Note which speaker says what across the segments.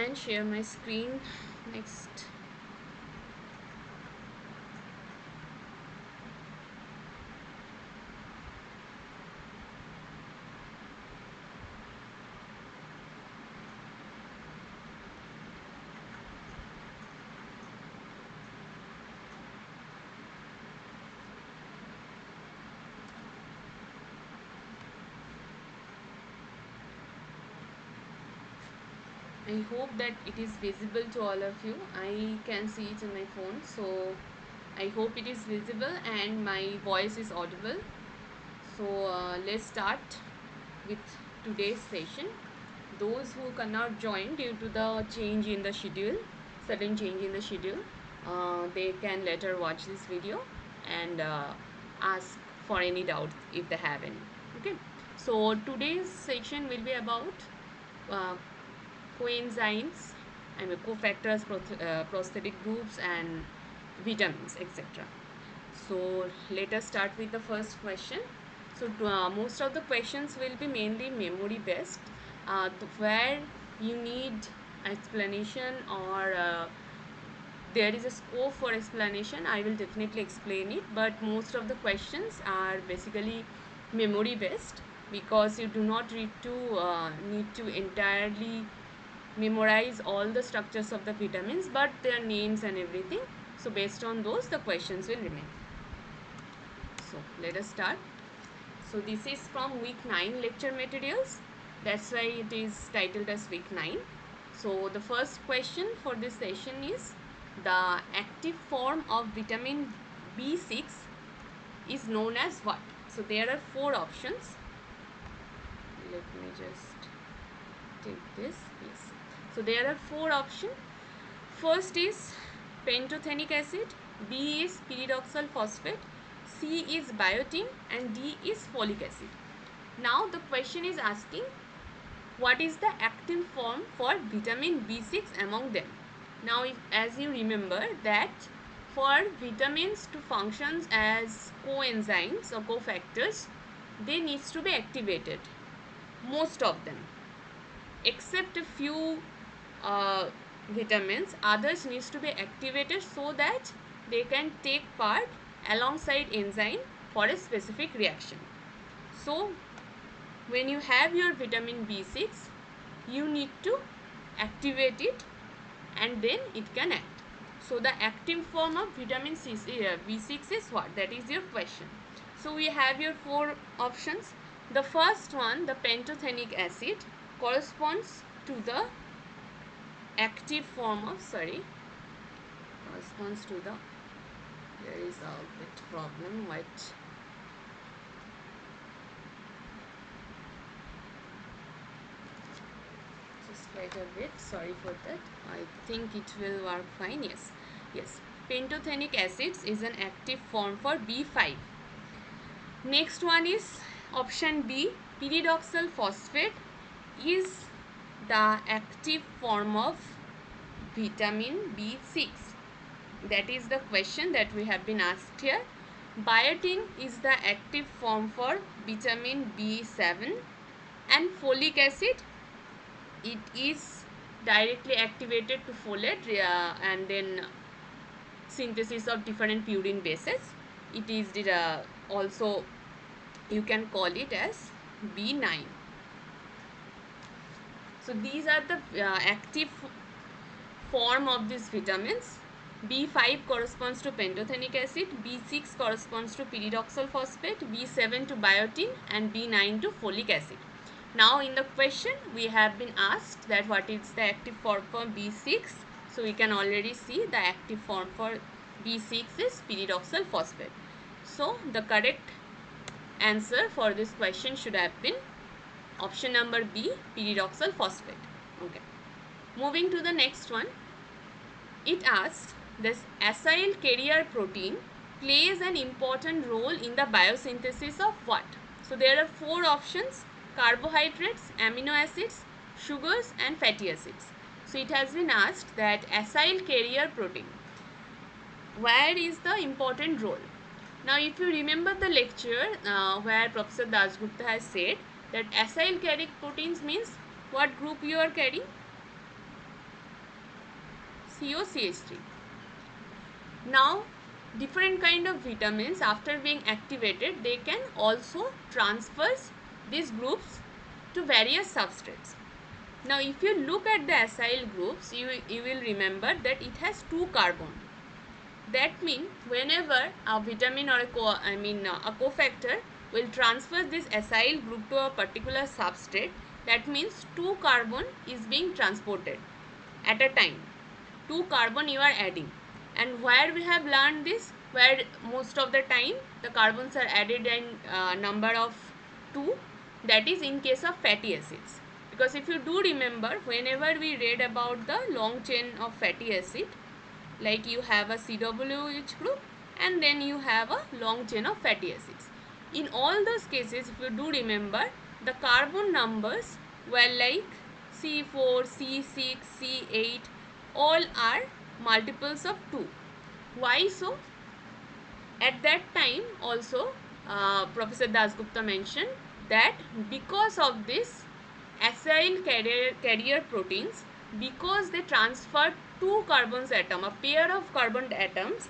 Speaker 1: and share my screen. Next. I hope that it is visible to all of you. I can see it in my phone, so I hope it is visible and my voice is audible. So let's start with today's session. Those who cannot join due to the change in the schedule, sudden change in the schedule, they can later watch this video and ask for any doubts if they have any. Okay. So today's section will be about uh, coenzymes, cofactors, prosthetic groups, and vitamins, etc. So let us start with the first question. So most of the questions will be mainly memory based, where you need explanation or there is a scope for explanation. I will definitely explain it, but most of the questions are basically memory based, because you do not need to entirely memorize all the structures of the vitamins, but their names and everything. So based on those, the questions will remain. So let us start. So this is from week 9 lecture materials. That's why it is titled as week 9. So the first question for this session is, the active form of vitamin B6 is known as what? So there are 4 options. Let me just take this. Yes. So there are 4 options. First is pantothenic acid, B is pyridoxal phosphate, C is biotin, and D is folic acid. Now the question is asking, what is the active form for vitamin B6 among them? Now as you remember that for vitamins to function as coenzymes or cofactors, they needs to be activated, most of them, except a few vitamins, others needs to be activated so that they can take part alongside enzyme for a specific reaction. So when you have your vitamin B6, you need to activate it and then it can act. So the active form of vitamin B6 is what? That is your question. So we have your 4 options. The first one, the pantothenic acid, corresponds to the active form of, corresponds to the, there is a bit problem, what, just wait a bit, sorry for that. I think it will work fine. Yes, pantothenic acids is an active form for B5. Next one is option B, pyridoxal phosphate is the active form of vitamin B6. That is the question that we have been asked here. Biotin is the active form for vitamin B7, and folic acid, it is directly activated to folate and then synthesis of different purine bases. It is also, you can call it as B9. So these are the active form of these vitamins. B5 corresponds to pantothenic acid, B6 corresponds to pyridoxal phosphate, B7 to biotin, and B9 to folic acid. Now in the question we have been asked that what is the active form for B6. So we can already see the active form for B6 is pyridoxal phosphate. So the correct answer for this question should have been option number B, pyridoxal phosphate. Okay. Moving to the next one. It asks, this acyl carrier protein plays an important role in the biosynthesis of what? So there are 4 options: carbohydrates, amino acids, sugars, and fatty acids. So it has been asked that acyl carrier protein, where is the important role? Now if you remember the lecture where Professor Dasgupta has said that acyl carrier proteins means what group you are carrying? COCH3. Now, different kind of vitamins, after being activated, they can also transfer these groups to various substrates. Now, if you look at the acyl groups, you will remember that it has 2 carbon. That means whenever a vitamin or a cofactor will transfer this acyl group to a particular substrate, that means 2 carbon is being transported at a time. 2 carbon you are adding. And where we have learned this, where most of the time the carbons are added in number of 2, that is in case of fatty acids. Because if you do remember, whenever we read about the long chain of fatty acid, like you have a COOH group and then you have a long chain of fatty acids. In all those cases, if you do remember, the carbon numbers were like C4, C6, C8, all are multiples of 2. Why so? At that time also, Professor Dasgupta mentioned that because of this acyl carrier proteins, because they transfer 2 carbons atom, a pair of carbon atoms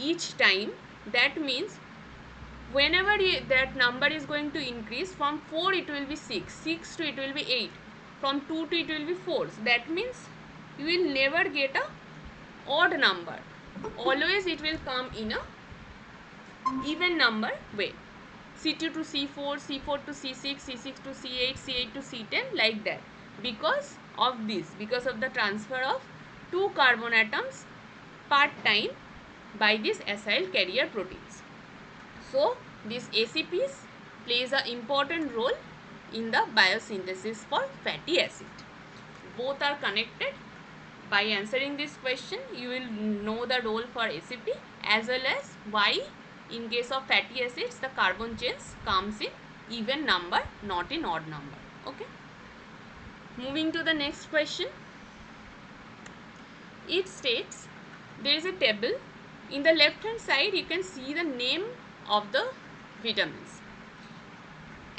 Speaker 1: each time, that means whenever that number is going to increase, from 4 it will be 6, 6 to it will be 8, from 2 to it will be 4. So that means you will never get a odd number. Always it will come in a even number way. C2 to C4, C4 to C6, C6 to C8, C8 to C10, like that. Because of this, because of the transfer of 2 carbon atoms per time by these acyl carrier proteins. So, these ACPs plays an important role in the biosynthesis for fatty acid. Both are connected. By answering this question, you will know the role for ACP as well as why in case of fatty acids the carbon chains comes in even number, not in odd number. Okay. Moving to the next question. It states there is a table. In the left hand side you can see the name of the vitamins,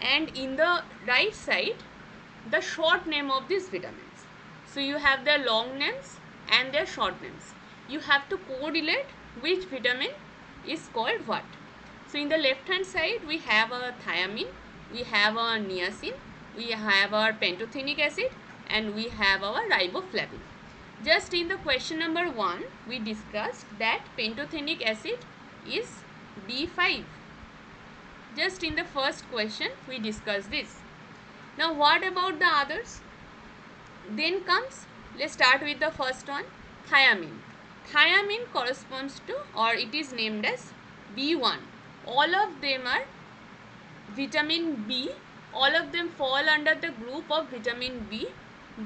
Speaker 1: and in the right side the short name of these vitamins. So you have their long names and their short names. You have to correlate which vitamin is called what. So in the left hand side we have a thiamine, we have a niacin, we have our pantothenic acid, and we have our riboflavin. Just in the question number 1 we discussed that pantothenic acid is B5. Just in the first question we discussed this. Now what about the others? Then comes, let's start with the first one, thiamine. Thiamine corresponds to, or it is named as B1. All of them are vitamin B. All of them fall under the group of vitamin B,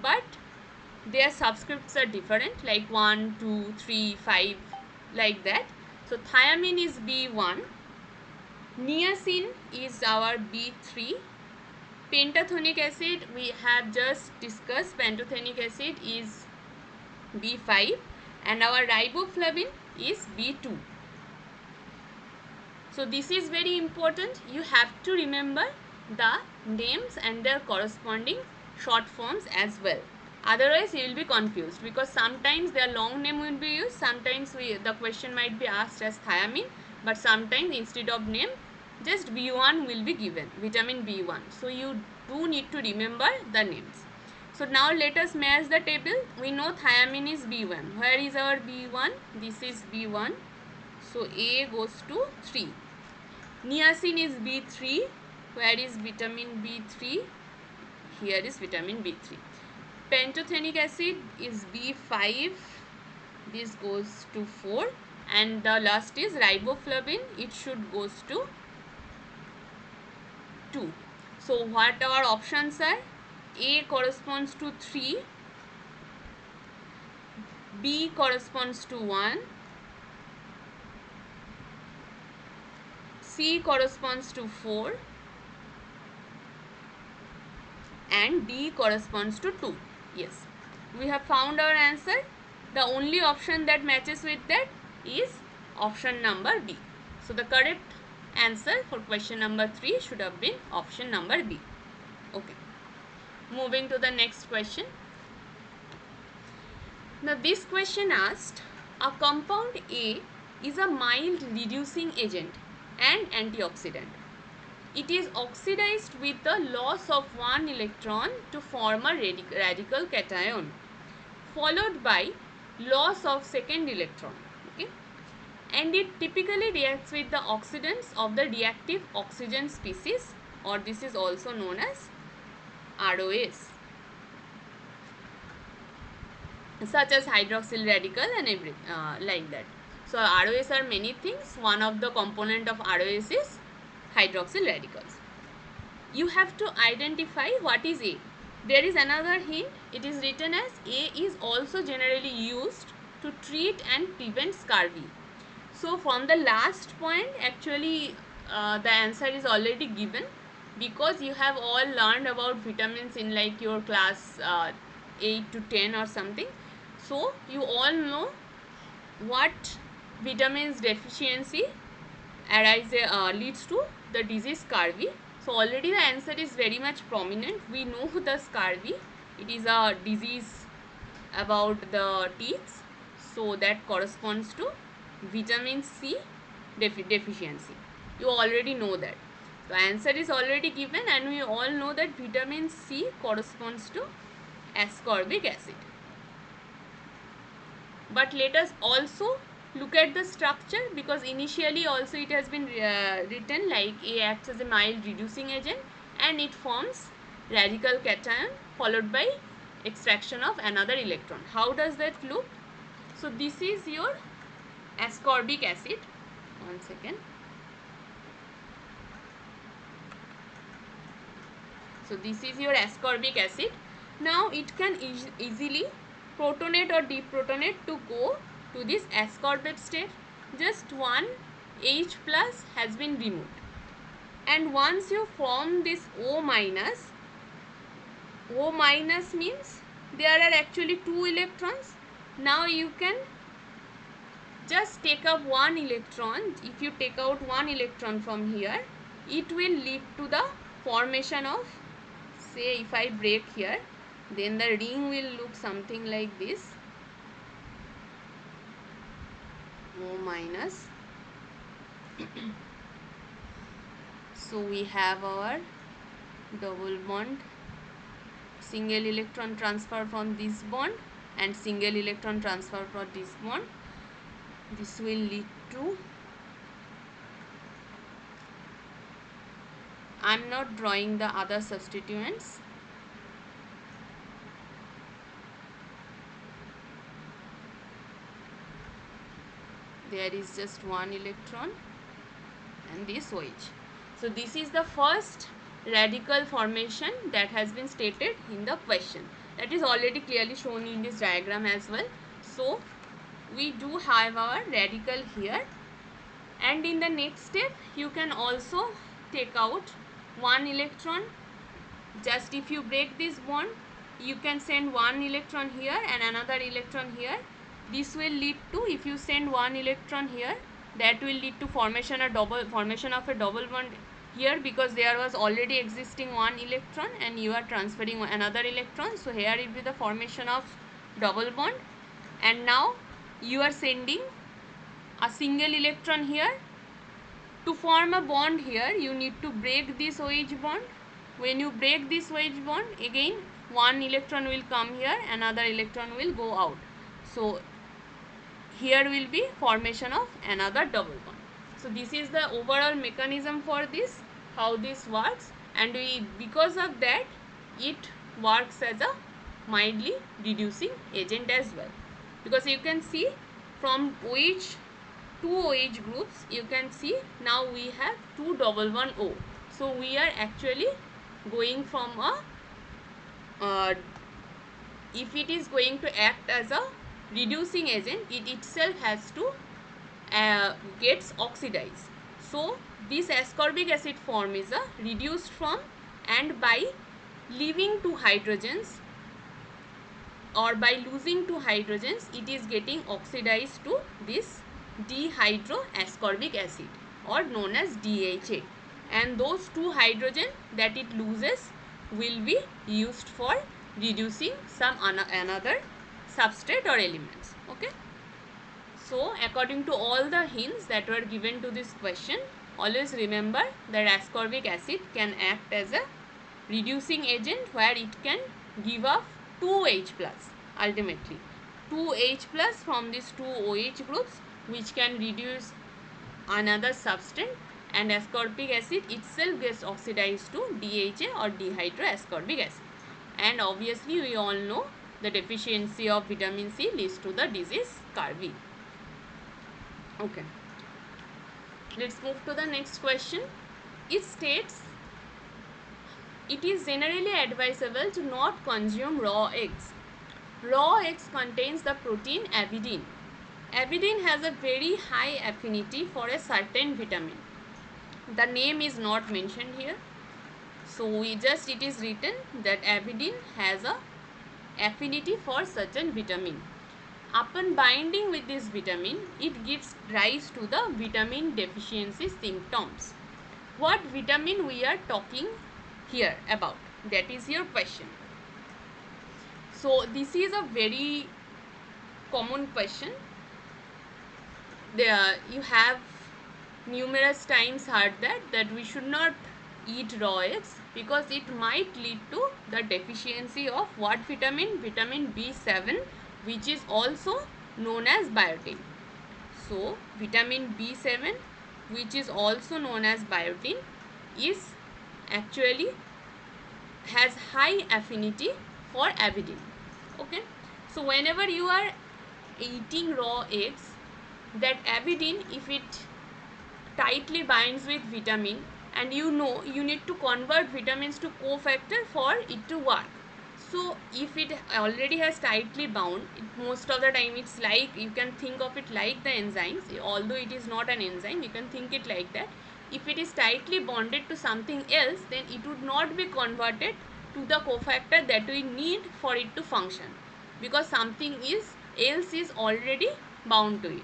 Speaker 1: but their subscripts are different, like 1, 2, 3, 5, like that. So thiamine is B1. Niacin is our B3. Pantothenic acid we have just discussed, pantothenic acid is B5, and our riboflavin is B2. So this is very important. You have to remember the names and their corresponding short forms as well. Otherwise you will be confused, because sometimes their long name will be used, sometimes the question might be asked as thiamine, but sometimes instead of name just B1 will be given, vitamin B1. So you do need to remember the names. So now let us match the table. We know thiamine is B1. Where is our B1? This is B1. So A goes to 3. Niacin is B3. Where is vitamin B3? Here is vitamin B3. Pantothenic acid is B5. This goes to 4. And the last is riboflavin. It should goes to 2. So what our options are? A corresponds to 3, B corresponds to 1, C corresponds to 4, and D corresponds to 2. Yes, we have found our answer. The only option that matches with that is option number B. So the correct answer for question number 3 should have been option number B. Okay. Moving to the next question. Now this question asked, a compound A is a mild reducing agent and antioxidant. It is oxidized with the loss of one electron to form a radical cation, followed by loss of second electron. Okay? And it typically reacts with the oxidants of the reactive oxygen species, or this is also known as ROS, such as hydroxyl radical and like that. So ROS are many things. One of the component of ROS is hydroxyl radicals. You have to identify what is A. There is another hint. It is written as A is also generally used to treat and prevent scurvy. So from the last point, actually the answer is already given, because you have all learned about vitamins in like your class 8 to 10 or something. So you all know what vitamins deficiency leads to the disease scurvy. So already the answer is very much prominent. We know the scurvy. It is a disease about the teeth. So that corresponds to vitamin C deficiency. You already know that. The answer is already given, and we all know that vitamin C corresponds to ascorbic acid. But let us also look at the structure, because initially also it has been written like A acts as a mild reducing agent and it forms radical cation followed by extraction of another electron. How does that look? So this is your ascorbic acid. One second. So this is your ascorbic acid. Now it can easily protonate or deprotonate to go to this ascorbate state. Just one H plus has been removed. And once you form this O minus means there are actually two electrons. Now you can just take up one electron. If you take out one electron from here, it will lead to the formation of, say if I break here, then the ring will look something like this, O minus. So we have our double bond, single electron transfer from this bond and single electron transfer from this bond. This will lead to, I am not drawing the other substituents. There is just one electron and this OH. So this is the first radical formation that has been stated in the question. That is already clearly shown in this diagram as well. So we do have our radical here, and in the next step you can also take out one electron. Just if you break this bond, you can send one electron here and another electron here. This will lead to, if you send one electron here, that will lead to formation of a double bond here, because there was already existing one electron and you are transferring another electron. So here it will be the formation of double bond, and now you are sending a single electron here. To form a bond here, you need to break this OH bond. When you break this OH bond, again one electron will come here, another electron will go out. So here will be formation of another double bond. So this is the overall mechanism for this, how this works, and because of that it works as a mildly reducing agent as well. Because you can see from OH, two OH groups, you can see now we have two double bond O. So we are actually going from a if it is going to act as a reducing agent, it itself has to gets oxidized. So this ascorbic acid form is a reduced form, and by leaving two hydrogens or by losing two hydrogens, it is getting oxidized to this dehydroascorbic acid, or known as DHA, and those two hydrogen that it loses will be used for reducing some another substrate or elements. Okay. So according to all the hints that were given to this question, always remember that ascorbic acid can act as a reducing agent where it can give off 2H plus ultimately. 2H plus from these two OH groups which can reduce another substance, and ascorbic acid itself gets oxidized to DHA or dehydroascorbic acid. And obviously we all know the deficiency of vitamin C leads to the disease scurvy. Okay, let's move to the next question. It states, it is generally advisable to not consume raw eggs. Raw eggs contains the protein avidin. Avidin has a very high affinity for a certain vitamin. The name is not mentioned here. So it is written that avidin has a affinity for certain vitamin. Upon binding with this vitamin, it gives rise to the vitamin deficiency symptoms. What vitamin we are talking here about? That is your question. So this is a very common question. You have numerous times heard that we should not eat raw eggs because it might lead to the deficiency of what vitamin? Vitamin B7, which is also known as biotin. So vitamin B7, which is also known as biotin, is actually has high affinity for avidin. Okay, so whenever you are eating raw eggs, that avidin, if it tightly binds with vitamin, and you know you need to convert vitamins to cofactor for it to work. So if it already has tightly bound, most of the time it's like, you can think of it like the enzymes, although it is not an enzyme, you can think it like that. If it is tightly bonded to something else, then it would not be converted to the cofactor that we need for it to function, because something else is already bound to it.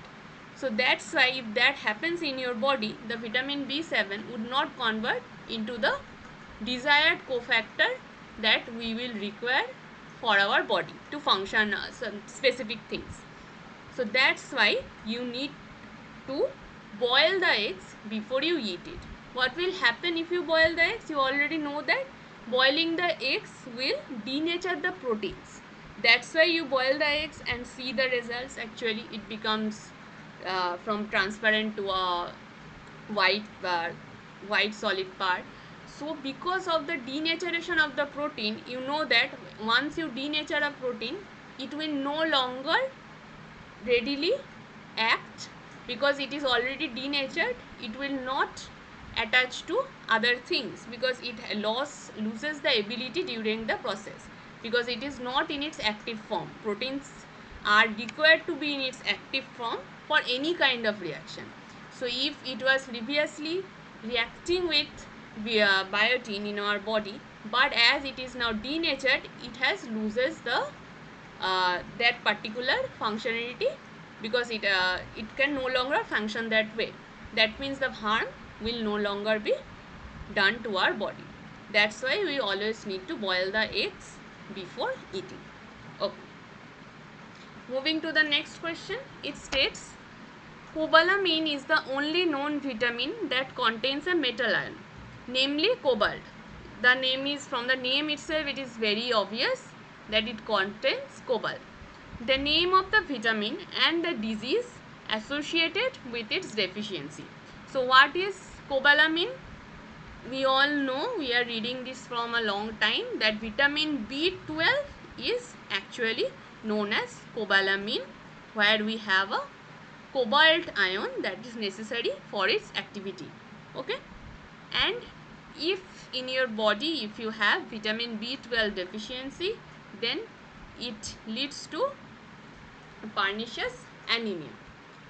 Speaker 1: So that's why if that happens in your body, the vitamin B7 would not convert into the desired cofactor that we will require for our body to function some specific things. So that's why you need to boil the eggs before you eat it. What will happen if you boil the eggs? You already know that boiling the eggs will denature the proteins. That's why you boil the eggs and see the results. Actually, it becomes from transparent to a white white solid part. So because of the denaturation of the protein, you know that once you denature a protein, it will no longer readily act, because it is already denatured. It will not attach to other things because it loses the ability during the process, because it is not in its active form. Proteins are required to be in its active form for any kind of reaction. So if it was previously reacting with biotin in our body, but as it is now denatured, it has loses the that particular functionality, because it can no longer function that way. That means the harm will no longer be done to our body. That's why we always need to boil the eggs before eating. Okay. Moving to the next question, it states, cobalamin is the only known vitamin that contains a metal ion, namely cobalt. The name is, from the name itself, it is very obvious that it contains cobalt. The name of the vitamin and the disease associated with its deficiency. So what is cobalamin? We all know, we are reading this from a long time, that vitamin B12 is actually known as cobalamin, where we have a cobalt ion that is necessary for its activity. Okay, and if in your body, if you have vitamin B12 deficiency, then it leads to pernicious anemia.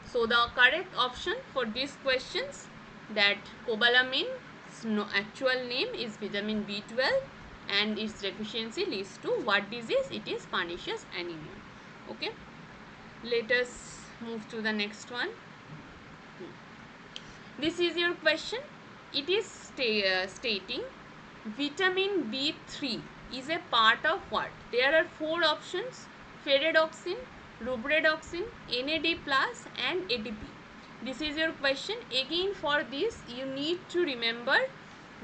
Speaker 1: So the correct option for these questions, that cobalamin's actual name is vitamin B12 and its deficiency leads to what disease? It is pernicious anemia. Okay, let us move to the next one. This is your question. It is stating vitamin B3 is a part of what? There are four options. ferredoxin, rubredoxin, NAD plus and ATP. This is your question. Again, for this you need to remember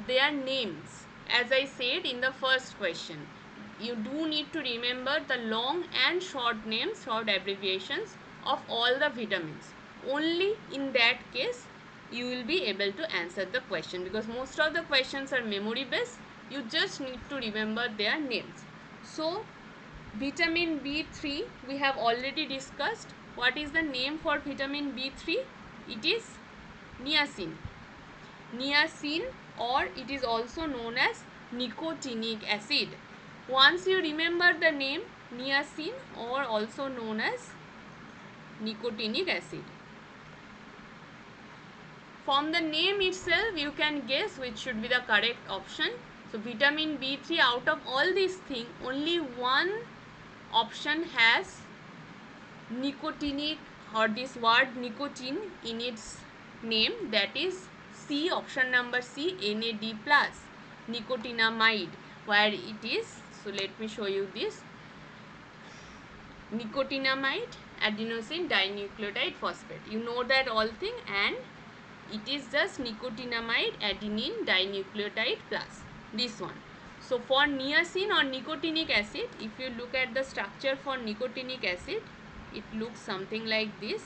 Speaker 1: their names. As I said in the first question, you do need to remember the long and short names, short abbreviations of all the vitamins. Only in that case you will be able to answer the question, because most of the questions are memory based. You just need to remember their names. So vitamin B3 we have already discussed. What is the name for vitamin B3? It is niacin. Niacin, or it is also known as nicotinic acid. Once you remember the name niacin, or also known as nicotinic acid, from the name itself you can guess which should be the correct option. So vitamin B3, out of all these things, only one option has nicotinic, or this word nicotine in its name, that is C, option number C, NAD plus, nicotinamide, where it is. So let me show you this: nicotinamide adenosine dinucleotide phosphate. You know that all thing, and it is just nicotinamide adenine dinucleotide plus this one. So for niacin or nicotinic acid, if you look at the structure for nicotinic acid, it looks something like this.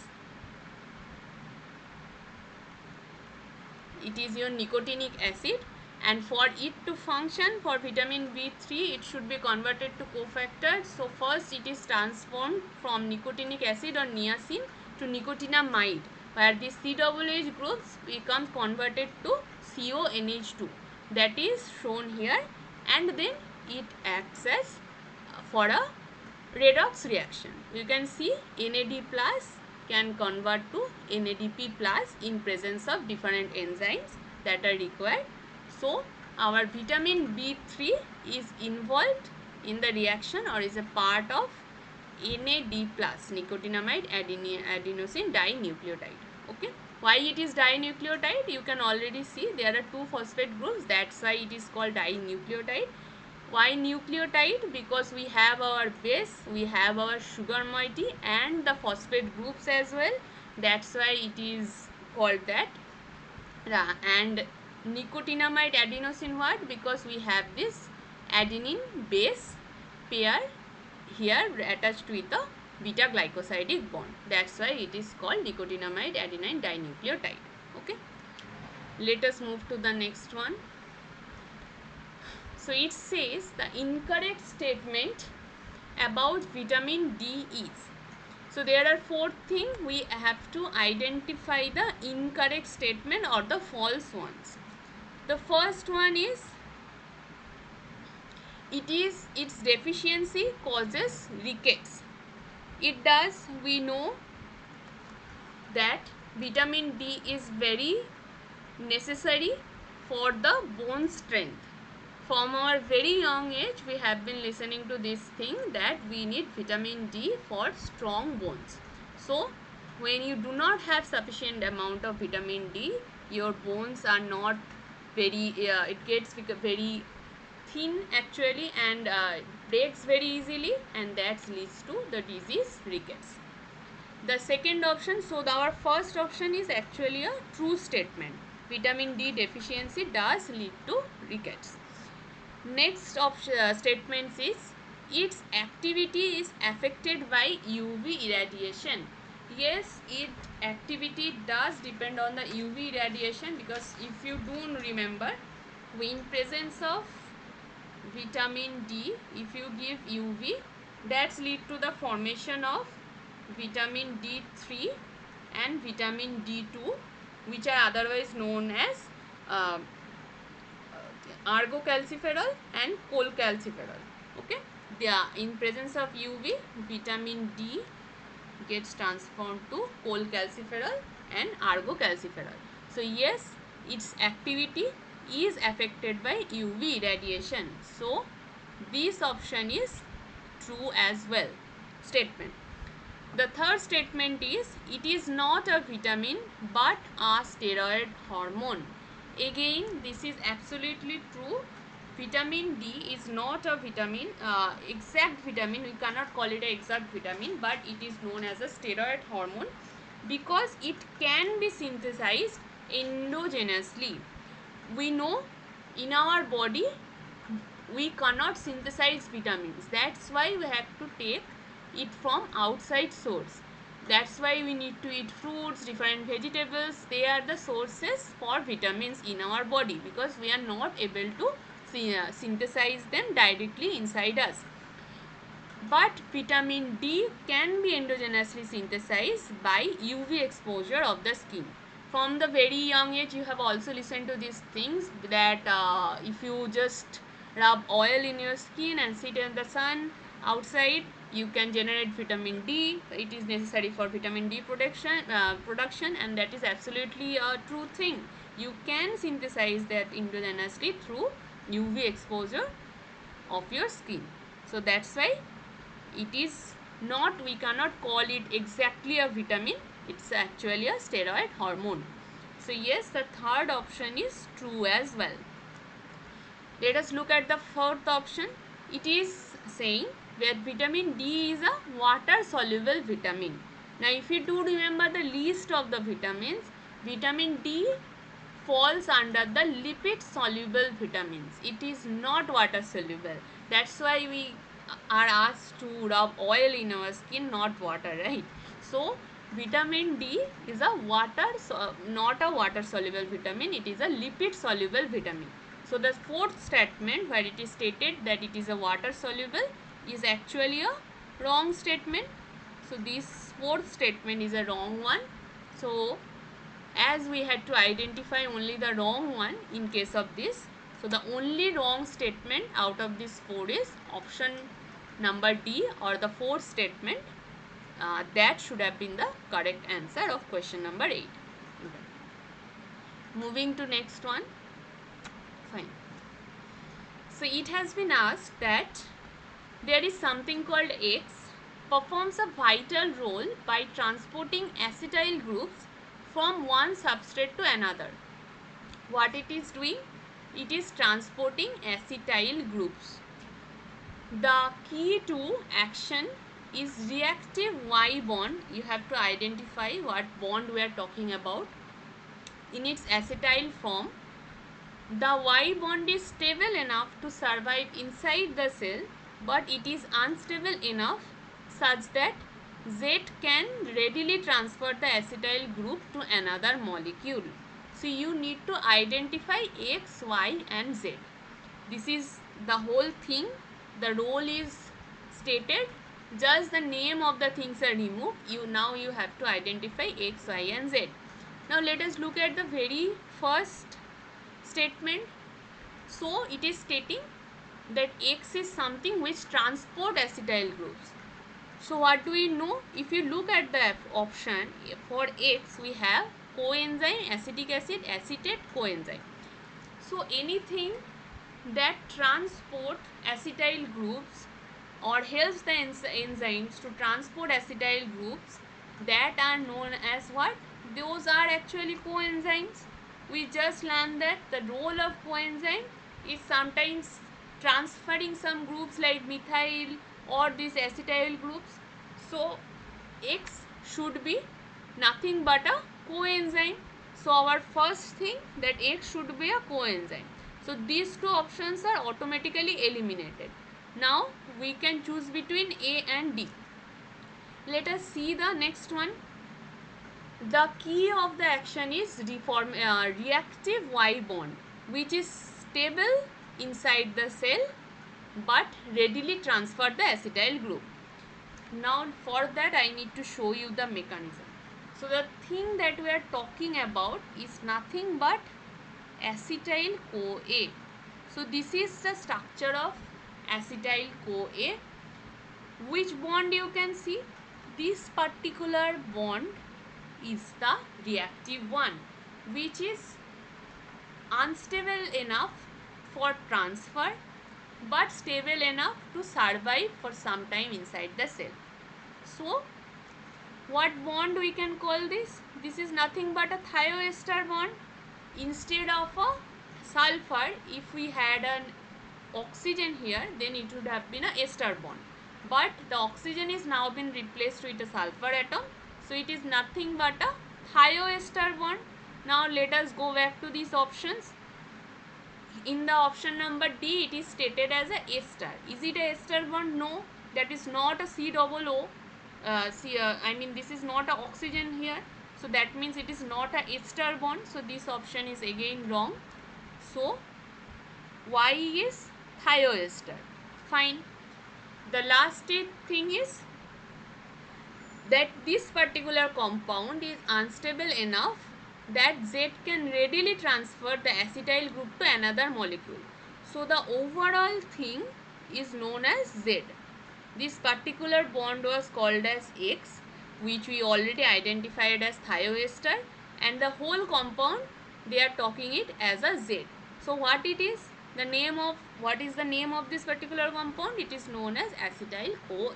Speaker 1: It is your nicotinic acid, and for it to function, for vitamin B3, it should be converted to cofactors. So first it is transformed from nicotinic acid or niacin to nicotinamide, where the COOH groups becomes converted to CONH2, that is shown here, and then it acts as for a redox reaction. You can see NAD plus can convert to NADP plus in presence of different enzymes that are required. So our vitamin B3 is involved in the reaction, or is a part of NAD plus, nicotinamide adenosine dinucleotide. Okay, why it is dinucleotide? You can already see there are two phosphate groups, that's why it is called dinucleotide. Why nucleotide? Because we have our base, we have our sugar moiety and the phosphate groups as well, that's why it is called that. And nicotinamide adenosine, what? Because we have this adenine base pair here attached with the beta glycosidic bond, that's why it is called nicotinamide adenine dinucleotide. Okay, let us move to the next one. So it says the incorrect statement about vitamin D is. So there are four things, we have to identify the incorrect statement or the false ones. The first one is, its deficiency causes rickets. It does. We know that vitamin D is very necessary for the bone strength. From our very young age, we have been listening to this thing that we need vitamin D for strong bones. So when you do not have sufficient amount of vitamin D, your bones are not very, it gets very thin actually, and breaks very easily, and that leads to the disease rickets. The second option, so our first option is actually a true statement. Vitamin D deficiency does lead to rickets. Next statement is, its activity is affected by UV irradiation. Yes, its activity does depend on the UV irradiation, because if you do remember, in presence of vitamin D, if you give UV, that's lead to the formation of vitamin D3 and vitamin D2, which are otherwise known as argocalciferol and cholecalciferol. Okay, in presence of UV, vitamin D gets transformed to cholecalciferol and argocalciferol. So yes, its activity is affected by UV radiation. So this option is true as well statement. The third statement is, it is not a vitamin but a steroid hormone. Again, this is absolutely true. vitamin D is not a vitamin, exact vitamin. We cannot call it an exact vitamin, but it is known as a steroid hormone because it can be synthesized endogenously. We know in our body we cannot synthesize vitamins. That's why we have to take it from outside source. That's why we need to eat fruits, different vegetables. They are the sources for vitamins in our body because we are not able to synthesize them directly inside us. But vitamin D can be endogenously synthesized by UV exposure of the skin. From the very young age, you have also listened to these things that if you just rub oil in your skin and sit in the sun outside, you can generate vitamin D. It is necessary for vitamin D production, and that is absolutely a true thing. You can synthesize that endogenously through UV exposure of your skin. So that's why it is not, we cannot call it exactly a vitamin, it's actually a steroid hormone. So yes, the third option is true as well. Let us look at the fourth option. It is saying that vitamin D is a water soluble vitamin. Now if you do remember the list of the vitamins, vitamin D falls under the lipid soluble vitamins. It is not water soluble. That's why we are asked to rub oil in our skin, not water, right? So vitamin D is a not a water soluble vitamin. It is a lipid soluble vitamin. So the fourth statement where it is stated that it is a water soluble is actually a wrong statement. So this fourth statement is a wrong one. So as we had to identify only the wrong one in case of this, so the only wrong statement out of this four is option number D, or the fourth statement. That should have been the correct answer of question number 8. Okay. Moving to next one. Fine. So it has been asked that there is something called X performs a vital role by transporting acetyl groups from one substrate to another. What it is doing? It is transporting acetyl groups. The key to action is reactive Y bond. You have to identify what bond we are talking about. In its acetyl form, the Y bond is stable enough to survive inside the cell, but it is unstable enough such that Z can readily transfer the acetyl group to another molecule. So you need to identify X, Y and Z. This is the whole thing. The role is stated. Just the name of the things are removed. Now you have to identify X, Y and Z. Now let us look at the very first statement. So it is stating that X is something which transport acetyl groups. So what do we know? If you look at the option for X, we have coenzyme, acetic acid, acetate, coenzyme. So anything that transport acetyl groups or helps the enzymes to transport acetyl groups, that are known as what? Those are actually coenzymes. We just learned that the role of coenzyme is sometimes transferring some groups like methyl or these acetyl groups. So X should be nothing but a coenzyme. So our first thing, that X should be a coenzyme. So these two options are automatically eliminated. Now we can choose between A and D. Let us see the next one. The key of the action is reactive Y bond, which is stable inside the cell but readily transfer the acetyl group. Now for that I need to show you the mechanism. So the thing that we are talking about is nothing but acetyl CoA. So this is the structure of acetyl CoA. Which bond you can see? This particular bond is the reactive one, which is unstable enough for transfer but stable enough to survive for some time inside the cell. So what bond we can call this? This is nothing but a thioester bond. Instead of a sulfur, if we had an oxygen here, then it would have been a ester bond. But the oxygen is now been replaced with a sulfur atom. So it is nothing but a thioester bond. Now let us go back to these options. In the option number D, it is stated as a ester. Is it a ester bond? No, that is not a C double O. I mean, this is not a oxygen here. So that means it is not a ester bond. So this option is again wrong. So Y is thioester. Fine. The last thing is that this particular compound is unstable enough that Z can readily transfer the acetyl group to another molecule. So the overall thing is known as Z. This particular bond was called as X, which we already identified as thioester, and the whole compound they are talking it as a Z. So what it is? What is the name of this particular compound? It is known as acetyl CoA.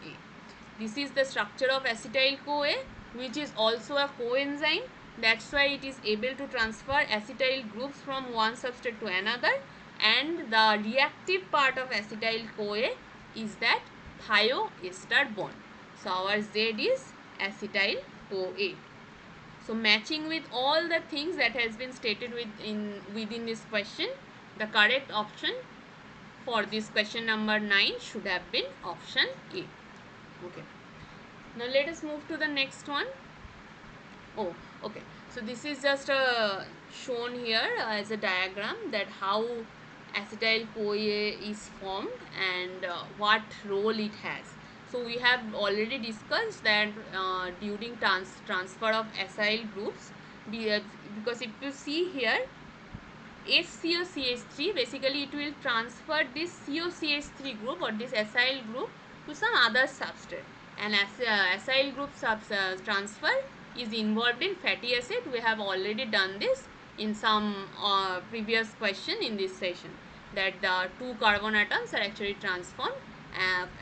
Speaker 1: This is the structure of acetyl CoA, which is also a coenzyme. That's why it is able to transfer acetyl groups from one substrate to another, and the reactive part of acetyl CoA is that thioester bond. So our Z is acetyl CoA. So matching with all the things that has been stated within this question, the correct option for this question number 9 should have been option A. Okay. Now let us move to the next one. Oh, okay. So this is just shown here as a diagram that how acetyl CoA is formed and what role it has. So we have already discussed that during transfer of acyl groups, because if you see here, HCOCH3, basically it will transfer this COCH3 group or this acyl group to some other substrate, and acyl group transfer is involved in fatty acid. We have already done this in some previous question in this session, that the two carbon atoms are actually transformed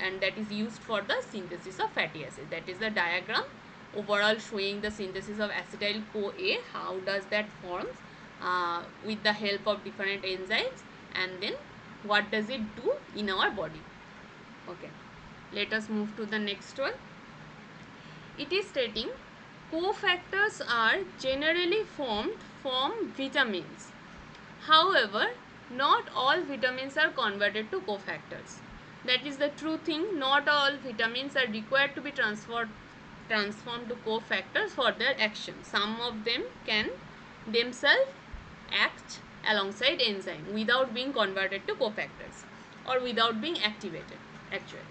Speaker 1: and that is used for the synthesis of fatty acid. That is the diagram overall showing the synthesis of acetyl CoA, how does that forms with the help of different enzymes, and then what does it do in our body. Okay, let us move to the next one. It is stating cofactors are generally formed from vitamins. However, not all vitamins are converted to cofactors. That is the true thing. Not all vitamins are required to be transformed to cofactors for their action. Some of them can themselves act alongside enzyme without being converted to cofactors or without being activated actually.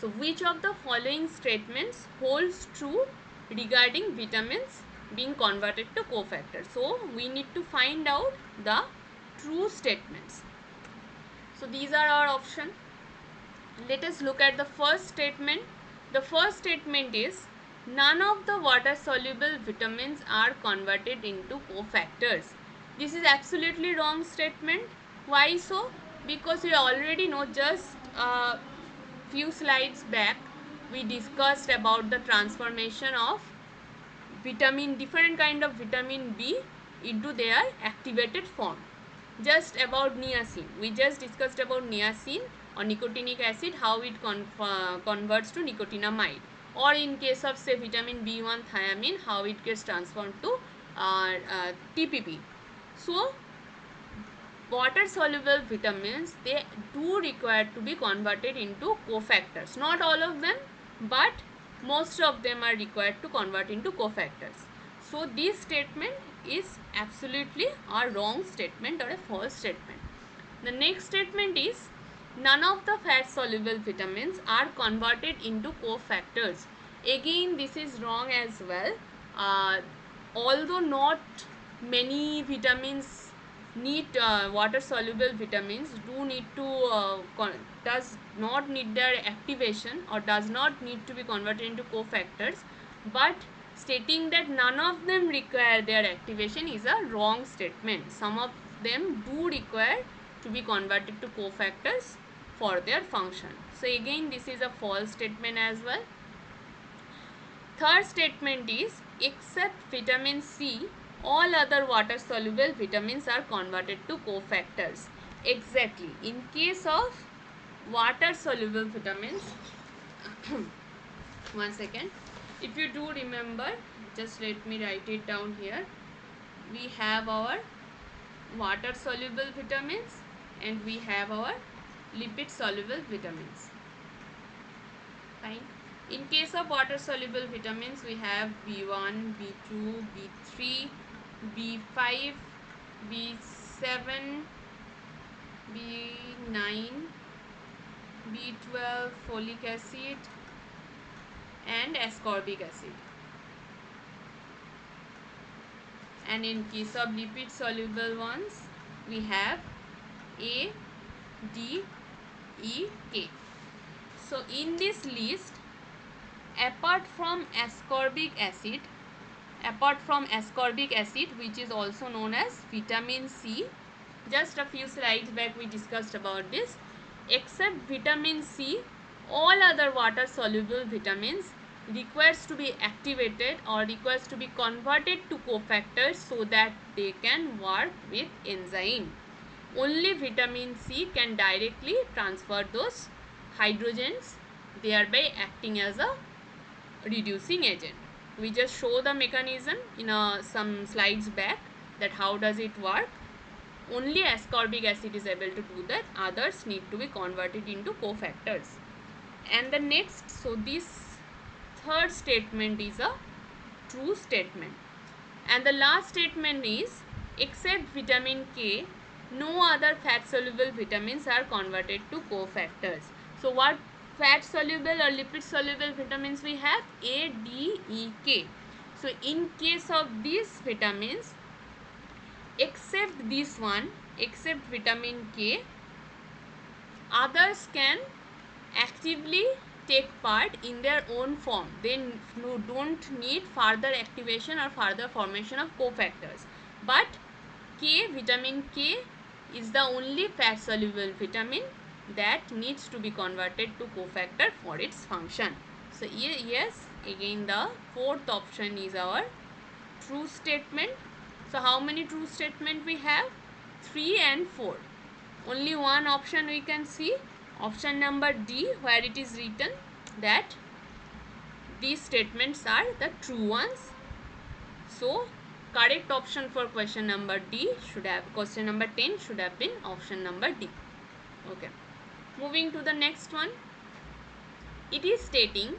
Speaker 1: So which of the following statements holds true regarding vitamins being converted to cofactors? So we need to find out the true statements. So these are our options. Let us look at the first statement. The first statement is none of the water soluble vitamins are converted into cofactors. This is absolutely wrong statement. Why so? Because we already know, just a few slides back we discussed about the transformation of different kind of vitamin B into their activated form. Just about niacin, we just discussed about niacin or nicotinic acid, how it converts to nicotinamide, or in case of say vitamin B1 thiamine, how it gets transformed to TPP. So water soluble vitamins, they do require to be converted into cofactors. Not all of them, but most of them are required to convert into cofactors. So this statement is absolutely a wrong statement or a false statement. The next statement is none of the fat soluble vitamins are converted into cofactors. Again, this is wrong as well. Although not many vitamins need water soluble vitamins do need to does not need their activation or does not need to be converted into cofactors, but stating that none of them require their activation is a wrong statement. Some of them do require to be converted to cofactors for their function. So again, this is a false statement as well. Third statement is except vitamin C, all other water soluble vitamins are converted to cofactors. Exactly. In case of water soluble vitamins, one second. If you do remember, just let me write it down here. We have our water soluble vitamins and we have our lipid soluble vitamins. Fine. In case of water soluble vitamins, we have B1, B2, B3, B5, B7, B9, B12, folic acid, and ascorbic acid. And in case of lipid soluble ones, we have A, D, E, K. So in this list, apart from ascorbic acid, which is also known as vitamin C, just a few slides back we discussed about this, except vitamin C, all other water soluble vitamins requires to be activated or requires to be converted to cofactors so that they can work with enzyme. Only vitamin C can directly transfer those hydrogens, thereby acting as a reducing agent. We just show the mechanism in some slides back, that how does it work. Only ascorbic acid is able to do that, others need to be converted into cofactors. And the next, so this third statement is a true statement. And the last statement is, except vitamin K, no other fat soluble vitamins are converted to cofactors. So what fat soluble or lipid soluble vitamins we have? A, D, E, K. So in case of these vitamins, except this one, except vitamin K, others can actively take part in their own form. They don't need further activation or further formation of cofactors. But vitamin K is the only fat soluble vitamin that needs to be converted to cofactor for its function. So yes, again the fourth option is our true statement. So how many true statement we have? 3 and 4. Only one option we can see, option number D, where it is written that these statements are the true ones. So correct option for question number D should have, question number 10 should have been option number D. Okay, moving to the next one. It is stating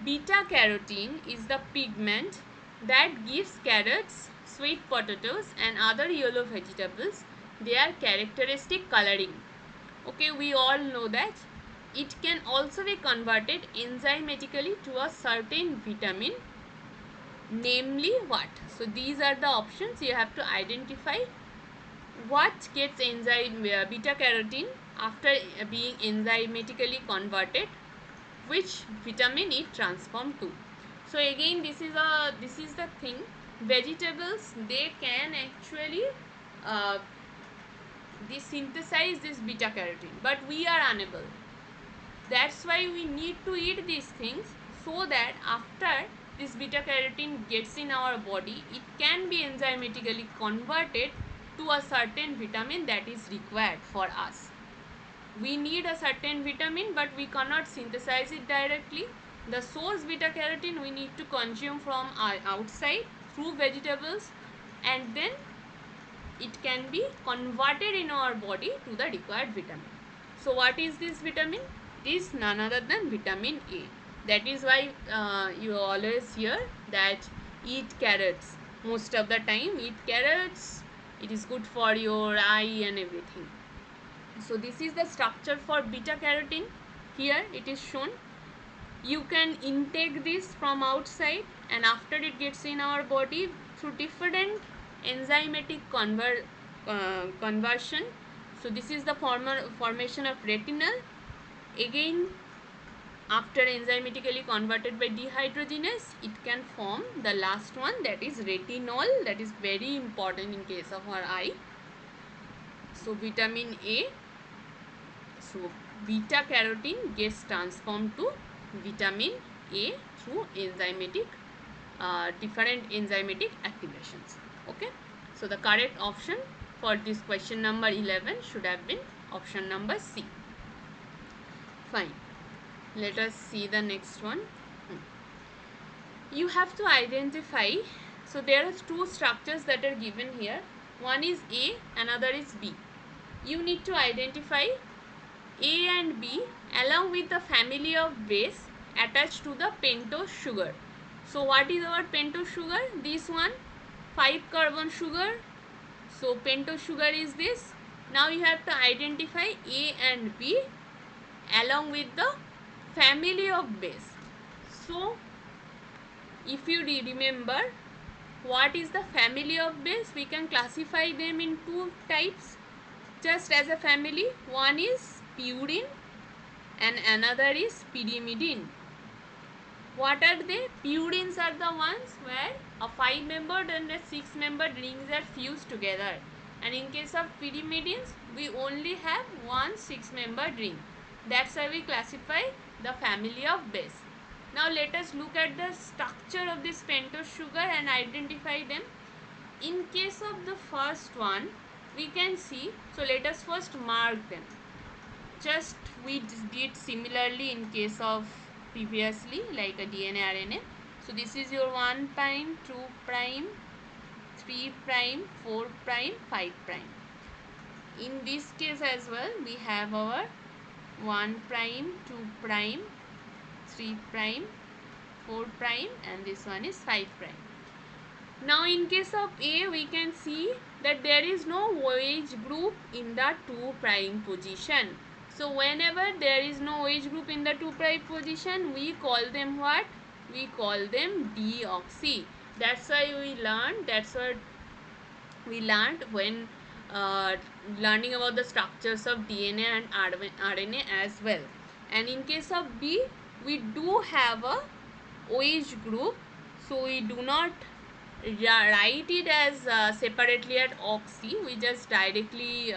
Speaker 1: beta carotene is the pigment that gives carrots, sweet potatoes and other yellow vegetables their characteristic coloring. Okay, we all know that it can also be converted enzymatically to a certain vitamin, namely what? So these are the options. You have to identify what gets enzyme beta carotene after being enzymatically converted, which vitamin it transformed to. So again, this is the thing. Vegetables, they can actually they synthesize this beta carotene, but we are unable. That's why we need to eat these things, so that after this beta carotene gets in our body, it can be enzymatically converted to a certain vitamin that is required for us. We need a certain vitamin, but we cannot synthesize it directly. The source beta carotene we need to consume from outside through vegetables, and then it can be converted in our body to the required vitamin. So what is this vitamin? It is none other than vitamin A. That is why you always hear that eat carrots. Most of the time, eat carrots. It is good for your eye and everything. So this is the structure for beta carotene. Here it is shown. You can intake this from outside, and after it gets in our body through different enzymatic conversion. So this is the formation of retinol. Again, after enzymatically converted by dehydrogenase, it can form the last one, that is retinol. That is very important in case of our eye. So vitamin A. So beta carotene gets transformed to vitamin A through different enzymatic activations. Okay. So the correct option for this question number 11 should have been option number C. Fine. Let us see the next one. You have to identify, so there are two structures that are given here. One is A, another is B. You need to identify A and B along with the family of base attached to the pentose sugar. So what is our pentose sugar? This one, 5 carbon sugar. So pentose sugar is this. Now you have to identify A and B along with the family of base. So if you remember what is the family of base, we can classify them in two types just as a family. One is purine and another is pyrimidine. What are they? Purines are the ones where a 5-membered and a 6-membered rings are fused together, and in case of pyrimidines we only have one 6-membered ring. That's why we classify the family of base. Now let us look at the structure of this pentose sugar and identify them. In case of the first one, we can see, so let us first mark them. Just we did similarly in case of previously, like a DNA RNA. So this is your 1 prime, 2 prime, 3 prime, 4 prime, 5 prime. In this case as well, we have our 1 prime, 2 prime, 3 prime, 4 prime, and this one is 5 prime. Now in case of A, we can see that there is no OH group in the 2 prime position. So whenever there is no OH group in the 2 prime position, we call them what? We call them deoxy. That's why we learned, that's what we learned when learning about the structures of DNA and RNA as well. And in case of B, we do have a OH group, so we do not write it as separately at oxy. We just directly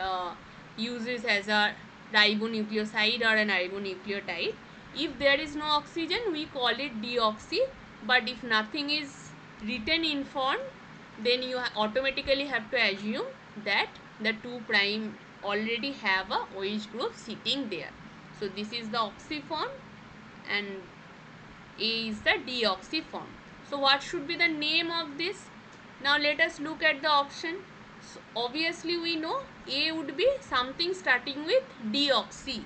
Speaker 1: use it as a ribonucleoside or an ribonucleotide. If there is no oxygen, we call it deoxy, but if nothing is written in form, then you automatically have to assume that the 2 prime already have a OH group sitting there. So this is the oxy form and A is the deoxy form. So what should be the name of this? Now let us look at the option. So obviously we know A would be something starting with deoxy.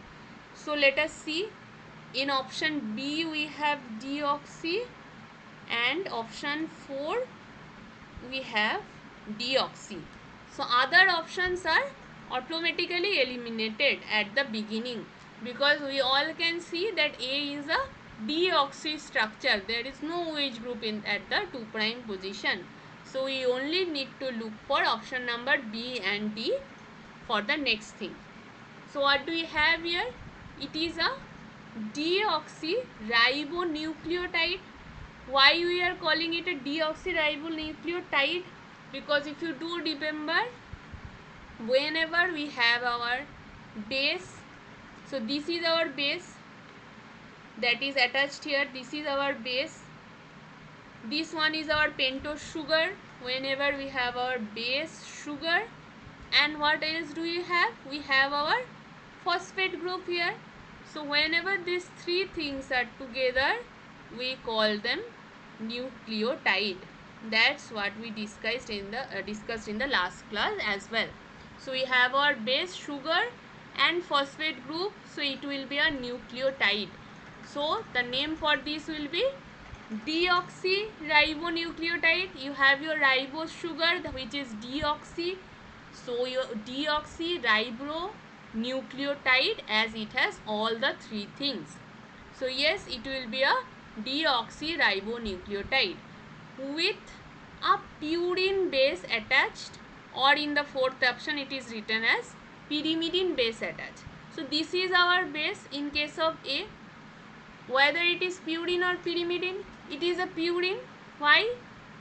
Speaker 1: So let us see. In option B we have deoxy, and option 4 we have deoxy. So other options are automatically eliminated at the beginning, because we all can see that A is a deoxy structure. There is no OH group at the 2 prime position. So we only need to look for option number B and D for the next thing. So what do we have here? It is a deoxyribonucleotide. Why we are calling it a deoxyribonucleotide? Because if you do remember, whenever we have our base, so this is our base that is attached here, this is our base, this one is our pentose sugar. Whenever we have our base sugar, and what else do we have? We have our phosphate group here. So whenever these three things are together, we call them nucleotide. That's what we discussed in the last class as well. So we have our base sugar and phosphate group, so it will be a nucleotide. So the name for this will be deoxyribonucleotide. You have your ribose sugar, which is deoxy. So your deoxyribonucleotide, as it has all the three things. So yes, it will be a deoxyribonucleotide with a purine base attached, or in the fourth option it is written as pyrimidine base attached. So this is our base in case of A. Whether it is purine or pyrimidine, it is a purine. Why?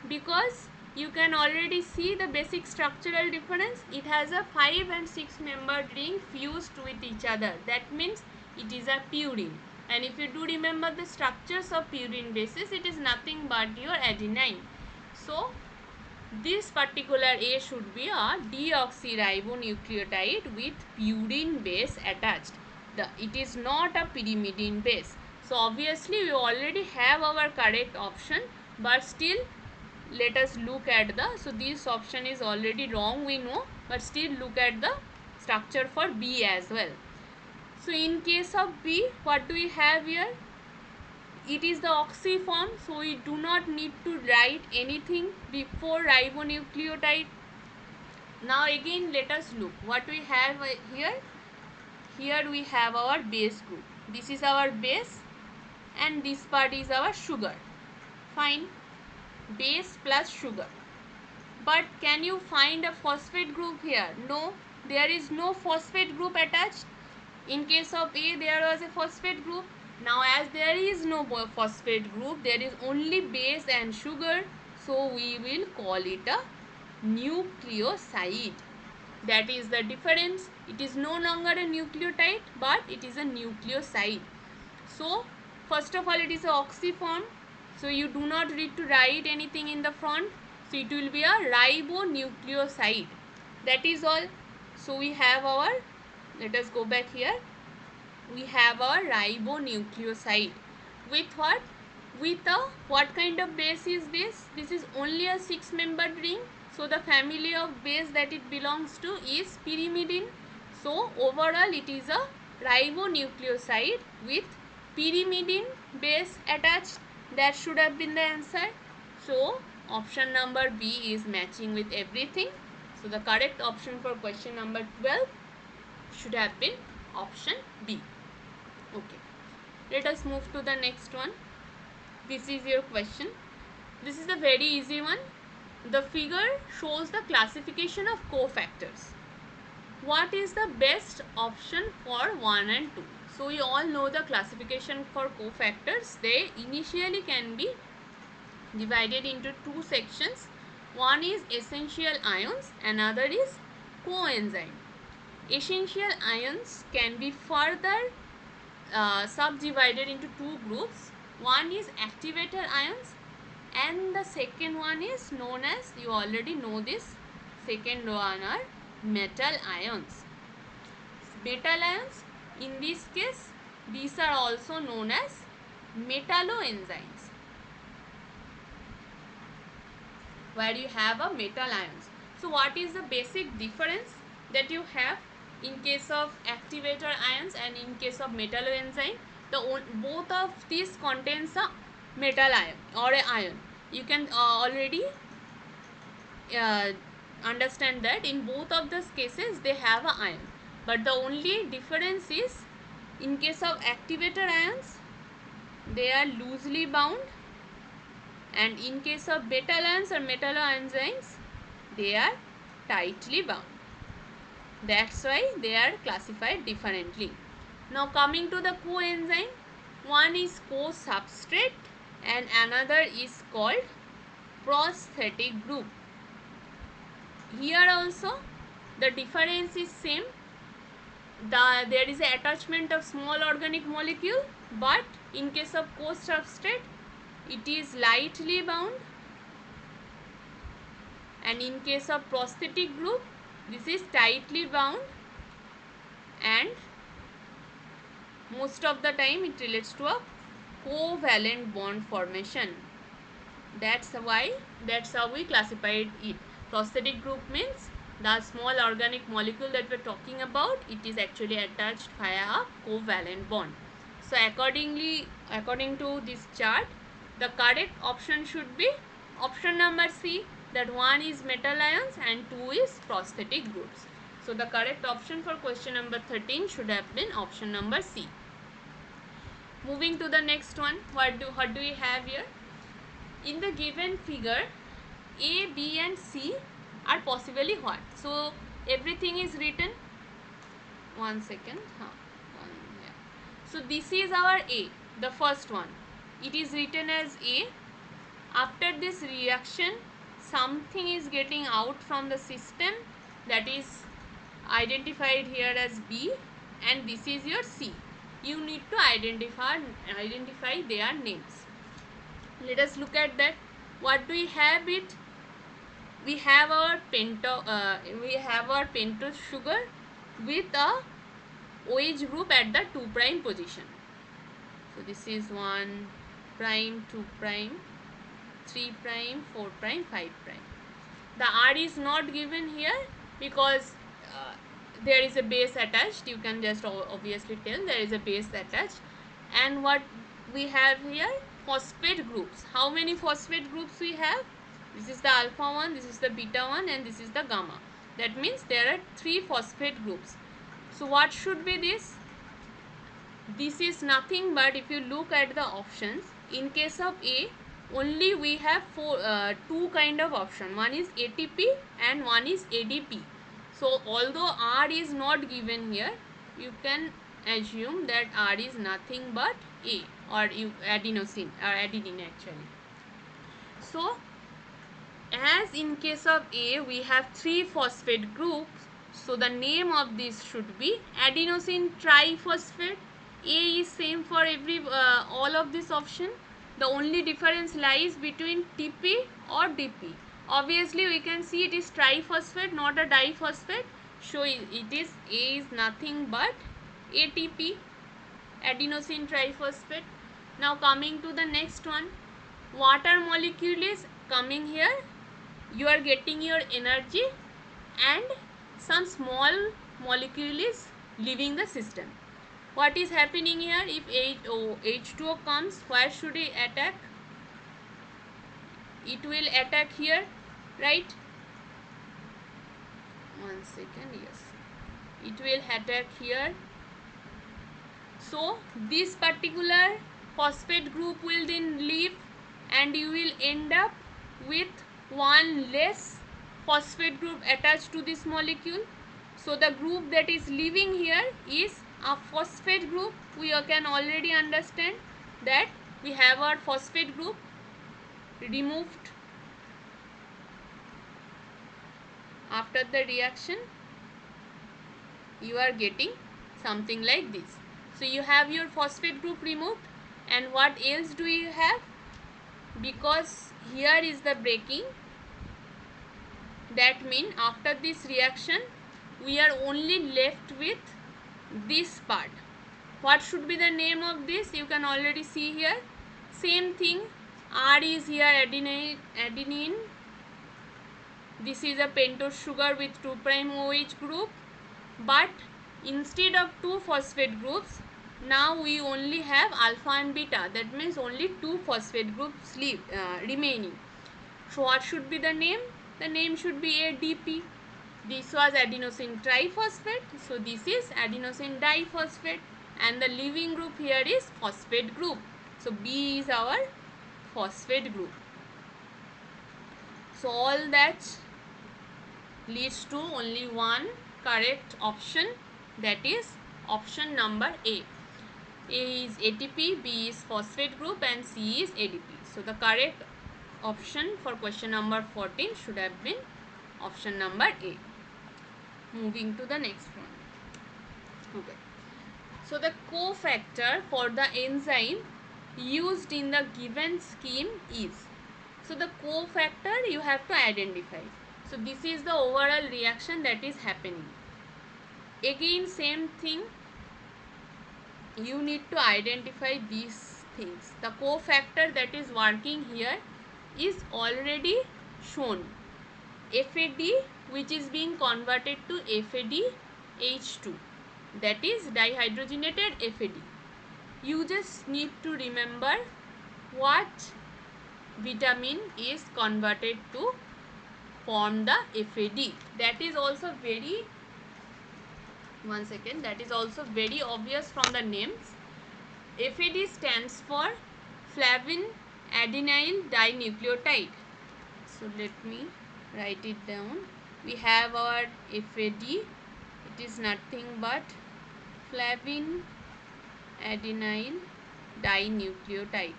Speaker 1: Because you can already see the basic structural difference. It has a 5 and 6 membered ring fused with each other. That means it is a purine. And if you do remember the structures of purine bases, it is nothing but your adenine. So this particular A should be a deoxyribonucleotide with purine base attached. It is not a pyrimidine base. So obviously we already have our correct option, but still let us look at so this option is already wrong, we know, but still look at the structure for B as well. So in case of B, what do we have here? It is the oxy form, so we do not need to write anything before ribonucleotide. Now again let us look what we have here. Here we have our base group. This is our base and this part is our sugar. Fine. Base plus sugar. But can you find a phosphate group here? No, there is no phosphate group attached. In case of A, there was a phosphate group. Now as there is no phosphate group, there is only base and sugar, so we will call it a nucleoside. That is the difference. It is no longer a nucleotide, but it is a nucleoside. So first of all, it is a oxy form, so you do not need to write anything in the front. So it will be a ribonucleoside. That is all. So we have our, let us go back here. We have our ribonucleoside with what? With a, what kind of base is this? This is only a 6-membered ring. So the family of base that it belongs to is pyrimidine. So overall it is a ribonucleoside with pyrimidine base attached. That should have been the answer. So option number B is matching with everything. So the correct option for question number 12 should have been option B. Okay, let us move to the next one. This is your question. This is a very easy one. The figure shows the classification of cofactors. What is the best option for 1 and 2? So we all know the classification for cofactors. They initially can be divided into two sections. One is essential ions, another is coenzyme. Essential ions can be further subdivided into two groups. One is activator ions and the second one is known as, you already know this, second one are metal ions. Metal ions, in this case, these are also known as metalloenzymes, where you have a metal ions. So what is the basic difference that you have in case of activator ions and in case of metalloenzyme? Both of these contains a metal ion or a ion. You can already understand that in both of those cases they have a ion, but the only difference is in case of activator ions they are loosely bound, and in case of metal ions or metalloenzymes they are tightly bound. That's why they are classified differently. Now coming to the coenzyme, one is co-substrate and another is called prosthetic group. Here also the difference is same. There is an attachment of small organic molecule, but in case of co-substrate it is lightly bound, and in case of prosthetic group this is tightly bound, and most of the time it relates to a covalent bond formation. That's how we classified it. Prosthetic group means the small organic molecule that we're talking about, it is actually attached via a covalent bond. So according to this chart, the correct option should be option number C, that one is metal ions and two is prosthetic groups. So the correct option for question number 13 should have been option number C. Moving to the next one, what do we have here? In the given figure, A, B and C are possibly what? So everything is written. One second. So this is our A, the first one. It is written as A. After this reaction, something is getting out from the system, that is identified here as B, and this is your C. You need to identify their names. Let us look at that. What do we have it? we have our pentose sugar with a OH group at the 2' position. So this is 1 prime, 2 prime, 3 prime, 4 prime, 5 prime. The R is not given here because there is a base attached. You can just obviously tell there is a base attached. And what we have here, phosphate groups. How many phosphate groups we have? This is the alpha one, this is the beta one, and this is the gamma. That means there are 3 phosphate groups. So what should be this? This is nothing but, if you look at the options, in case of A, only we have two kind of option. One is ATP and one is ADP. So although R is not given here, you can assume that R is nothing but A, or adenosine or adenine actually. So as in case of A we have 3 phosphate groups, so the name of this should be adenosine triphosphate. A is same for all of this option. The only difference lies between TP or DP. Obviously we can see it is triphosphate, not a diphosphate. So it is A is nothing but ATP, adenosine triphosphate. Now coming to the next one, water molecule is coming here. You are getting your energy and some small molecule is leaving the system. What is happening here? If H2O comes, where should it attack? It will attack here, right? One second, yes. It will attack here. So this particular phosphate group will then leave and you will end up with one less phosphate group attached to this molecule. So the group that is leaving here is a phosphate group. We can already understand that we have our phosphate group removed after the reaction. You are getting something like this. So you have your phosphate group removed, and what else do you have? Because here is the breaking, that means after this reaction we are only left with this part. What should be the name of this? You can already see here. Same thing, R is here adenine. This is a pentose sugar with 2' OH group, but instead of 2 phosphate groups, now we only have alpha and beta. That means only 2 phosphate groups remaining. So what should be the name? The name should be ADP. This was adenosine triphosphate, so this is adenosine diphosphate, and the leaving group here is phosphate group. So B is our phosphate group. So all that leads to only one correct option, that is option number A. A is ATP, B is phosphate group, and C is ADP. So the correct option for question number 14 should have been option number A. Moving to the next one. Okay. So the cofactor for the enzyme used in the given scheme is. So the cofactor you have to identify. So this is the overall reaction that is happening. Again same thing, you need to identify these things. The cofactor that is working here is already shown. FAD, which is being converted to FADH2, that is dihydrogenated FAD. You just need to remember what vitamin is converted to form the FAD. That is also very, one second, that is also very obvious from the names. FAD stands for flavin adenyl dinucleotide. So let me write it down. We have our FAD, it is nothing but flavin adenyl dinucleotide.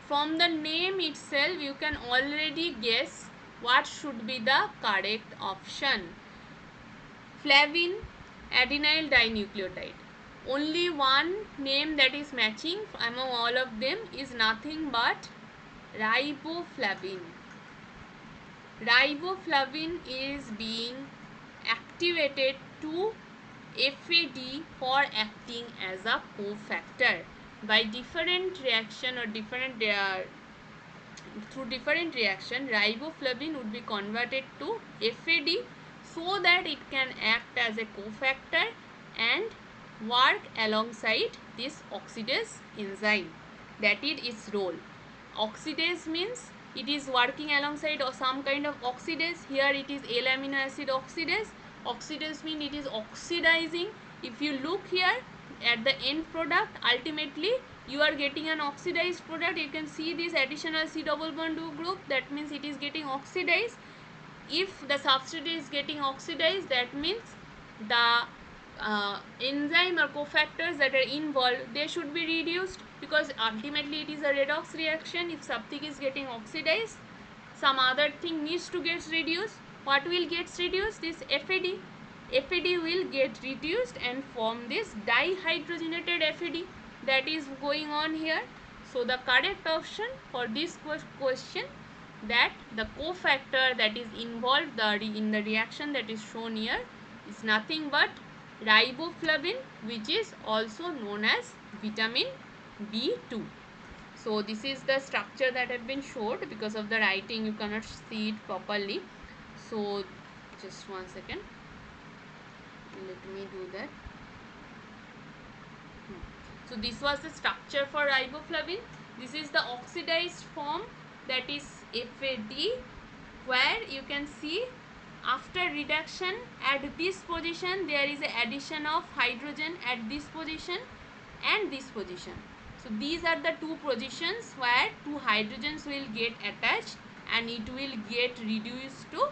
Speaker 1: From the name itself you can already guess what should be the correct option. Flavin adenyl dinucleotide. Only one name that is matching among all of them is nothing but Riboflavin. Riboflavin is being activated to FAD for acting as a cofactor by different reaction or through different reaction. Riboflavin would be converted to FAD so that it can act as a cofactor and work alongside this oxidase enzyme. That is its role. Oxidase means it is working alongside some kind of oxidase. Here it is L-amino acid oxidase. Oxidase means it is oxidizing. If you look here at the end product, ultimately you are getting an oxidized product. You can see this additional C double bond group. That means it is getting oxidized. If the substrate is getting oxidized, that means the enzyme or cofactors that are involved, they should be reduced, because ultimately it is a redox reaction. If something is getting oxidized, some other thing needs to get reduced. What will get reduced? This FAD. FAD will get reduced and form this dihydrogenated FAD that is going on here. So the correct option for this question, that the cofactor that is involved in the reaction that is shown here is nothing but riboflavin, which is also known as vitamin B2. So this is the structure that have been showed. Because of the writing you cannot see it properly, so just one second, let me do that. So this was the structure for riboflavin. This is the oxidized form, that is FAD, where you can see after reduction at this position there is a addition of hydrogen at this position and this position. So these are the two positions where two hydrogens will get attached and it will get reduced to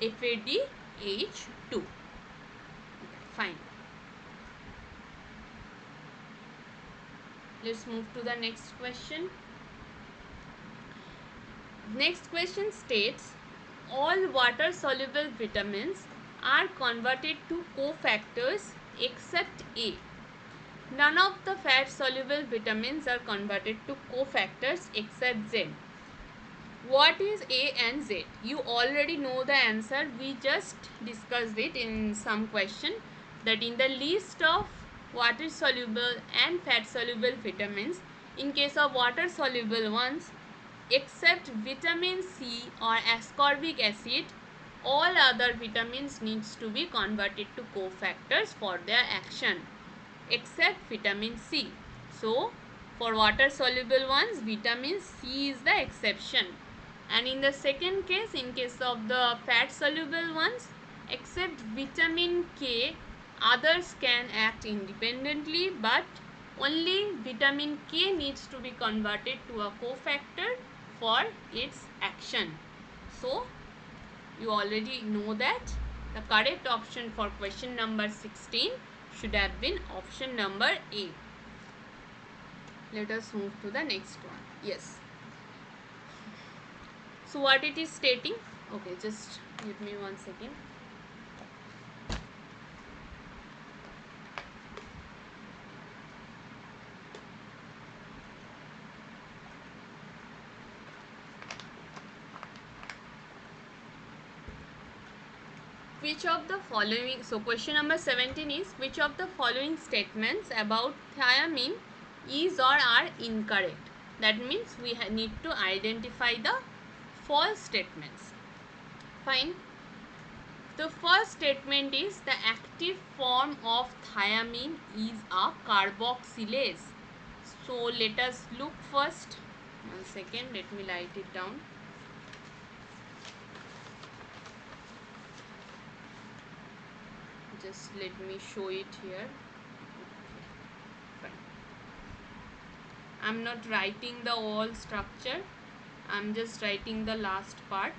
Speaker 1: FADH2. Okay, fine. Let's move to the next question. Next question states, all water soluble vitamins are converted to cofactors except A. None of the fat soluble vitamins are converted to cofactors except Z. What is A and Z? You already know the answer. We just discussed it in some question, that in the list of water soluble and fat soluble vitamins, in case of water soluble ones, except vitamin C or ascorbic acid, all other vitamins needs to be converted to cofactors for their action except vitamin C. So for water soluble ones, vitamin C is the exception. And in the second case, in case of the fat soluble ones, except vitamin K, others can act independently, but only vitamin K needs to be converted to a cofactor for its action. So you already know that the correct option for question number 16 should have been option number A. Let us move to the next one. Yes. So what it is stating? Okay, just give me 1 second. Which of the following, so question number 17 is, which of the following statements about thiamine is or are incorrect? That means we need to identify the false statements. Fine. The first statement is, the active form of thiamine is a carboxylase. So let us look first. 1 second, let me write it down. Just let me show it here. Fine. I'm not writing the whole structure, I'm just writing the last part.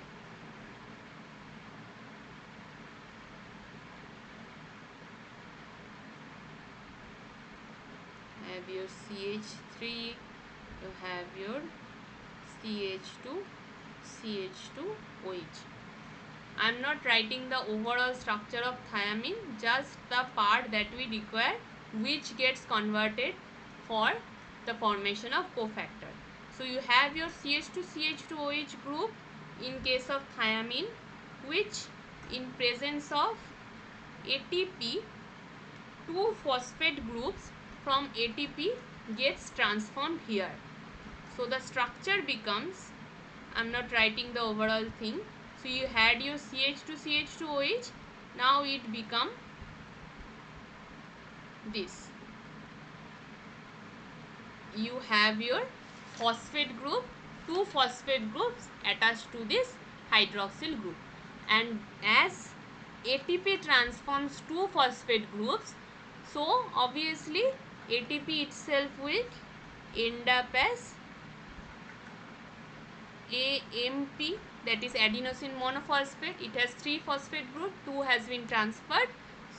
Speaker 1: Have your CH3, you have your CH2, CH2OH. I am not writing the overall structure of thiamine, just the part that we require, which gets converted for the formation of cofactor. So you have your CH2CH2OH group in case of thiamine, which in presence of ATP, two phosphate groups from ATP gets transformed here. So the structure becomes, I'm not writing the overall thing. So you had your CH2CH2OH, now it become this. You have your phosphate group, two phosphate groups attached to this hydroxyl group, and as ATP transforms two phosphate groups, so obviously ATP itself will end up as AMP, that is adenosine monophosphate. It has three phosphate group, two has been transferred,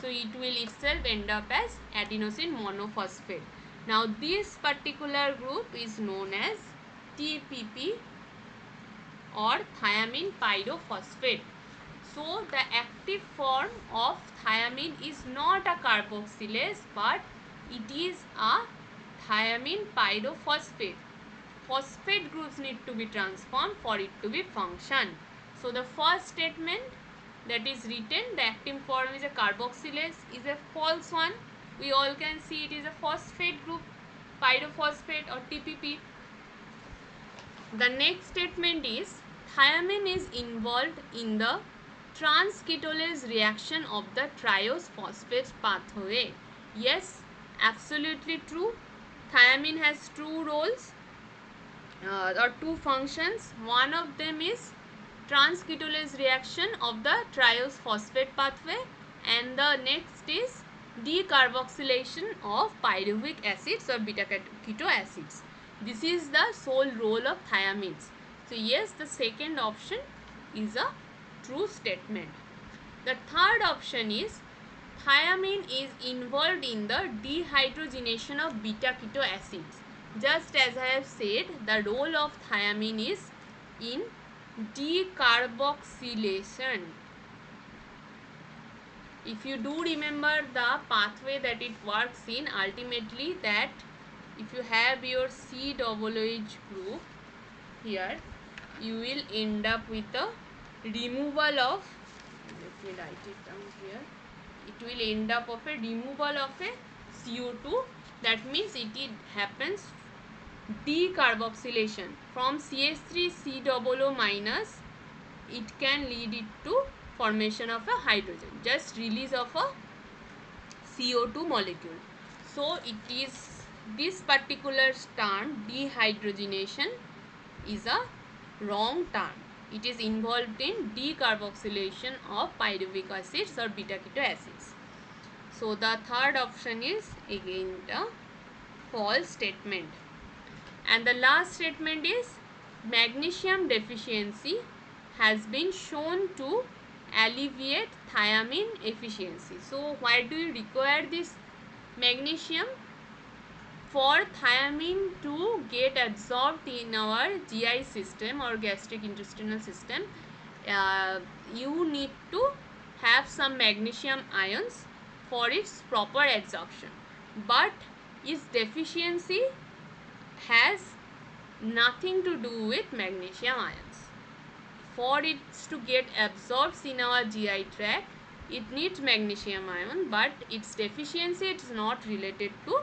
Speaker 1: so it will itself end up as adenosine monophosphate. Now this particular group is known as TPP or thiamine pyrophosphate. So the active form of thiamine is not a carboxylase, but it is a thiamine pyrophosphate. Phosphate groups need to be transformed for it to be function. So the first statement that is written, the active form is a carboxylase, is a false one. We all can see it is a phosphate group, pyrophosphate or TPP. The next statement is thiamine is involved in the transketolase reaction of the triose phosphate pathway. Yes, absolutely true. Thiamine has two roles or two functions. One of them is transketolase reaction of the triose phosphate pathway, and the next is decarboxylation of pyruvic acids or beta keto acids. This is the sole role of thiamines. So yes, the second option is a true statement. The third option is thiamine is involved in the dehydrogenation of beta keto acids. Just as I have said, the role of thiamine is in decarboxylation. If you do remember the pathway that it works in, ultimately that if you have your COOH group here, you will end up with a removal of, let me write it down here, it will end up of a removal of a CO2. That means it happens decarboxylation from CH3COO minus, it can lead it to formation of a hydrogen, just release of a CO2 molecule. So it is, this particular term dehydrogenation is a wrong term. It is involved in decarboxylation of pyruvic acids or beta keto acids. So the third option is again the false statement. And the last statement is magnesium deficiency has been shown to alleviate thiamine efficiency. So why do you require this magnesium? For thiamine to get absorbed in our GI system or gastric intestinal system, you need to have some magnesium ions for its proper absorption. But its deficiency has nothing to do with magnesium ions. For it to get absorbed in our GI tract, it needs magnesium ion, but its deficiency is not related to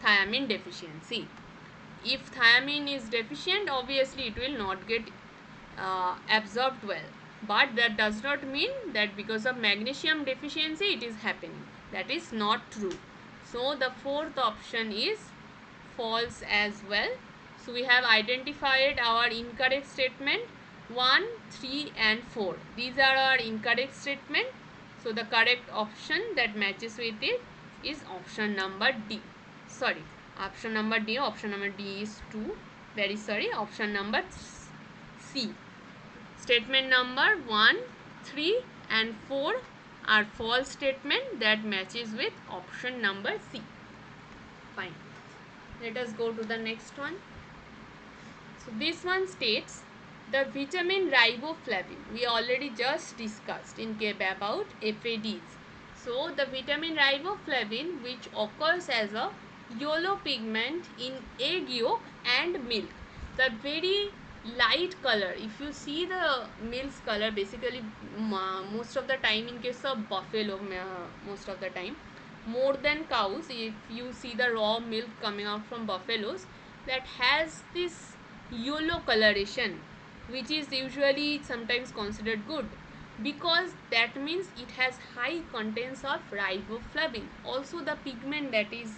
Speaker 1: thiamine deficiency. If thiamine is deficient, obviously it will not get absorbed well, but that does not mean that because of magnesium deficiency it is happening. That is not true. So the fourth option is false as well. So we have identified our incorrect statement 1, 3 and 4. These are our incorrect statement. So the correct option that matches with it is option number D. Sorry, option number D. Option number D is 2. Very sorry. Option number C. Statement number 1, 3 and 4 are false statement that matches with option number C. Fine. Let us go to the next one. So this one states the vitamin riboflavin. We already just discussed in KGP about FADs. So the vitamin riboflavin, which occurs as a yellow pigment in egg yolk and milk. the very light color. If you see the milk's color, basically most of the time in case of buffalo, most of the time more than cows, if you see the raw milk coming out from buffaloes, that has this yellow coloration, which is usually sometimes considered good, because that means it has high contents of riboflavin. Also the pigment that is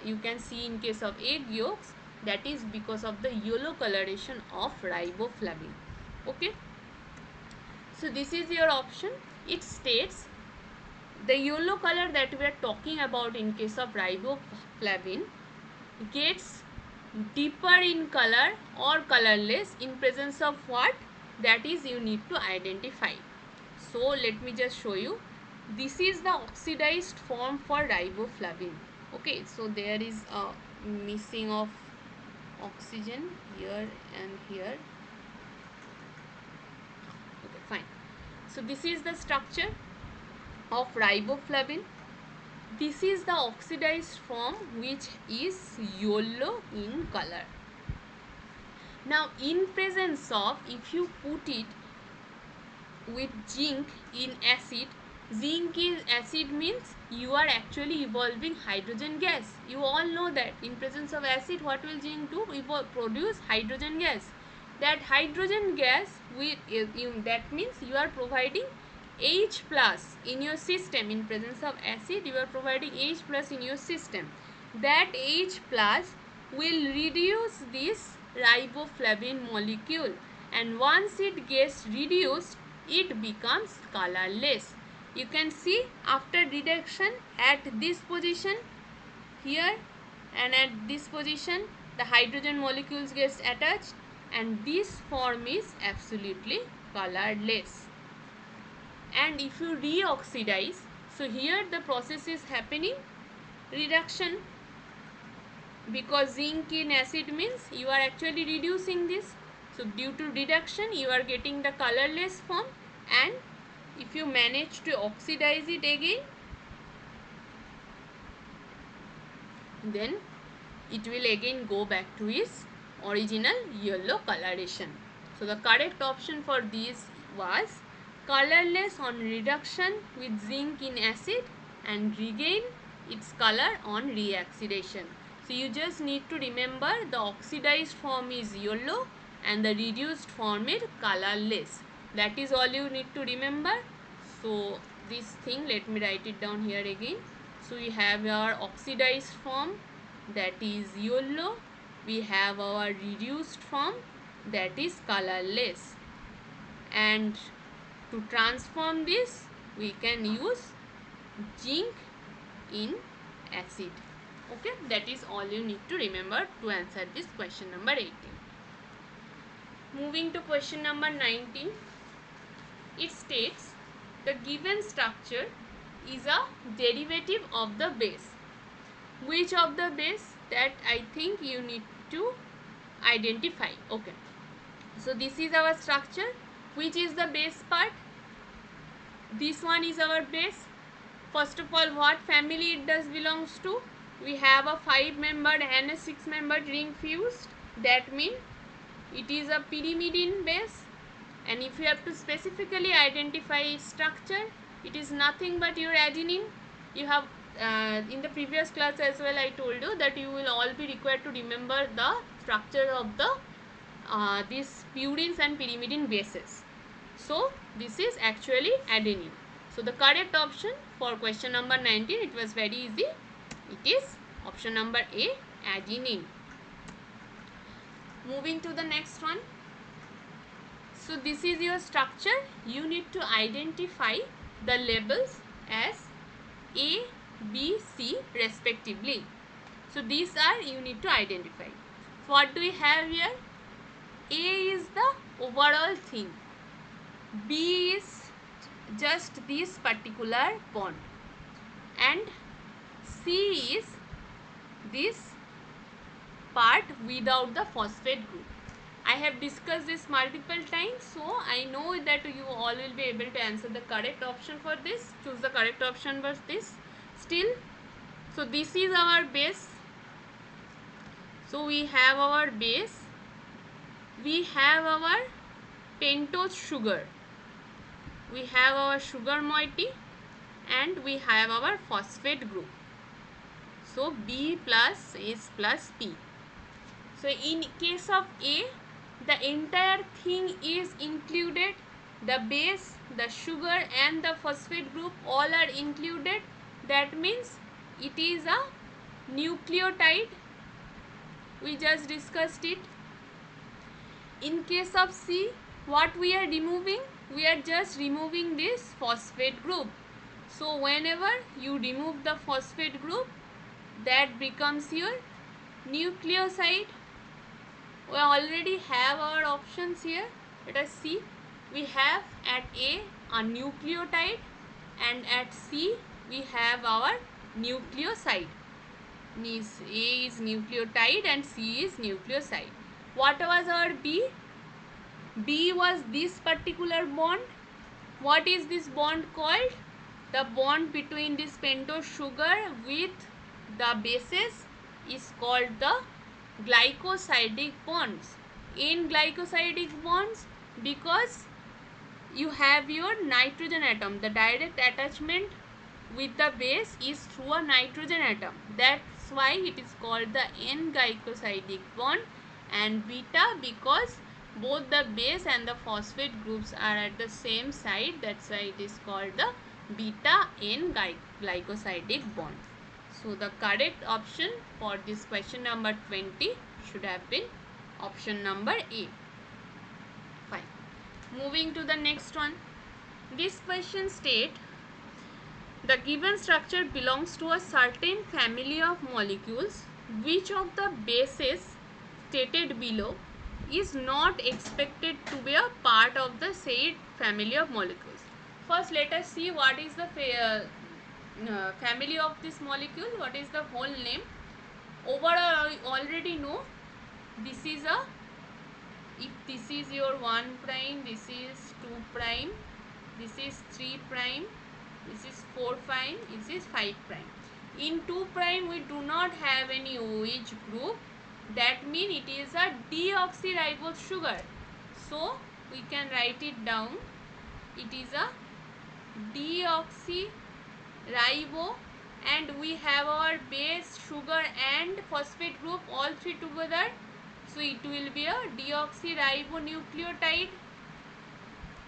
Speaker 1: you can see in case of egg yolks, that is because of the yellow coloration of riboflavin. Okay, so this is your option. It states the yellow color that we are talking about in case of riboflavin gets deeper in color or colorless in presence of what? That is you need to identify. So let me just show you. This is the oxidized form for riboflavin. Okay, so there is a missing of oxygen here and here. Okay, fine. So this is the structure of riboflavin. This is the oxidized form, which is yellow in color. Now in presence of, if you put it with zinc in acid, zinc is acid means you are actually evolving hydrogen gas. You all know that in presence of acid, what will zinc do? Produce hydrogen gas. That hydrogen gas that means you are providing H plus in your system. In presence of acid, you are providing H plus in your system. That H plus will reduce this riboflavin molecule, and once it gets reduced, it becomes colorless. You can see after reduction at this position here and at this position, the hydrogen molecules gets attached, and this form is absolutely colorless. And if you reoxidize, so here the process is happening reduction, because zinc in acid means you are actually reducing this. So due to reduction, you are getting the colorless form, and if you manage to oxidize it again, then it will again go back to its original yellow coloration. So the correct option for this was colorless on reduction with zinc in acid and regain its color on reoxidation. So you just need to remember the oxidized form is yellow and the reduced form is colorless. That is all you need to remember. So this thing, let me write it down here again. So we have our oxidized form, that is yellow. We have our reduced form, that is colorless. And to transform this, we can use zinc in acid. Okay, that is all you need to remember to answer this question number 18. Moving to question number 19. It states the given structure is a derivative of the base. Which of the base? That I think you need to identify. Okay, so this is our structure. Which is the base part? This one is our base. First of all, what family it does belongs to? We have a 5-membered and a 6-membered ring fused. That means it is a pyrimidine base. And if you have to specifically identify its structure, it is nothing but your adenine. You have in the previous class as well, I told you that you will all be required to remember the structure of the these purines and pyrimidine bases. So this is actually adenine. So the correct option for question number 19, it was very easy. It is option number A, adenine. Moving to the next one. So this is your structure. You need to identify the labels as A, B, C respectively. So these are you need to identify. So what do we have here? A is the overall thing. B is just this particular bond. And C is this part without the phosphate group. I have discussed this multiple times, so I know that you all will be able to answer the correct option for this. Choose the correct option for this. Still, so this is our base. So we have our base we have our pentose sugar, we have our sugar moiety, and we have our phosphate group. So B plus is plus P. So in case of A, the entire thing is included. The base, the sugar and the phosphate group all are included. That means it is a nucleotide. We just discussed it. In case of C, what we are removing? We are just removing this phosphate group. So whenever you remove the phosphate group, that becomes your nucleoside. We already have our options here. Let us see. We have at A a nucleotide, and at C we have our nucleoside. Means A is nucleotide and C is nucleoside. What was our B? B was this particular bond. What is this bond called? The bond between this pentose sugar with the bases is called the glycosidic bonds. In glycosidic bonds, because you have your nitrogen atom, the direct attachment with the base is through a nitrogen atom. That's why it is called the N-glycosidic bond, and beta because both the base and the phosphate groups are at the same side. That's why it is called the beta N-glycosidic bond. So the correct option for this question number 20 should have been option number A. Fine. Moving to the next one. This question states the given structure belongs to a certain family of molecules. Which of the bases stated below is not expected to be a part of the said family of molecules? First, let us see what is the family of this molecule. What is the whole name? Overall, I already know this is a, if this is your 1 prime, this is 2 prime, this is 3 prime, this is 4 prime, this is 5 prime. In 2 prime we do not have any OH group. That means it is a deoxyribose sugar. So we can write it down. It is a deoxyribo, and we have our base, sugar and phosphate group all three together. So it will be a deoxyribonucleotide.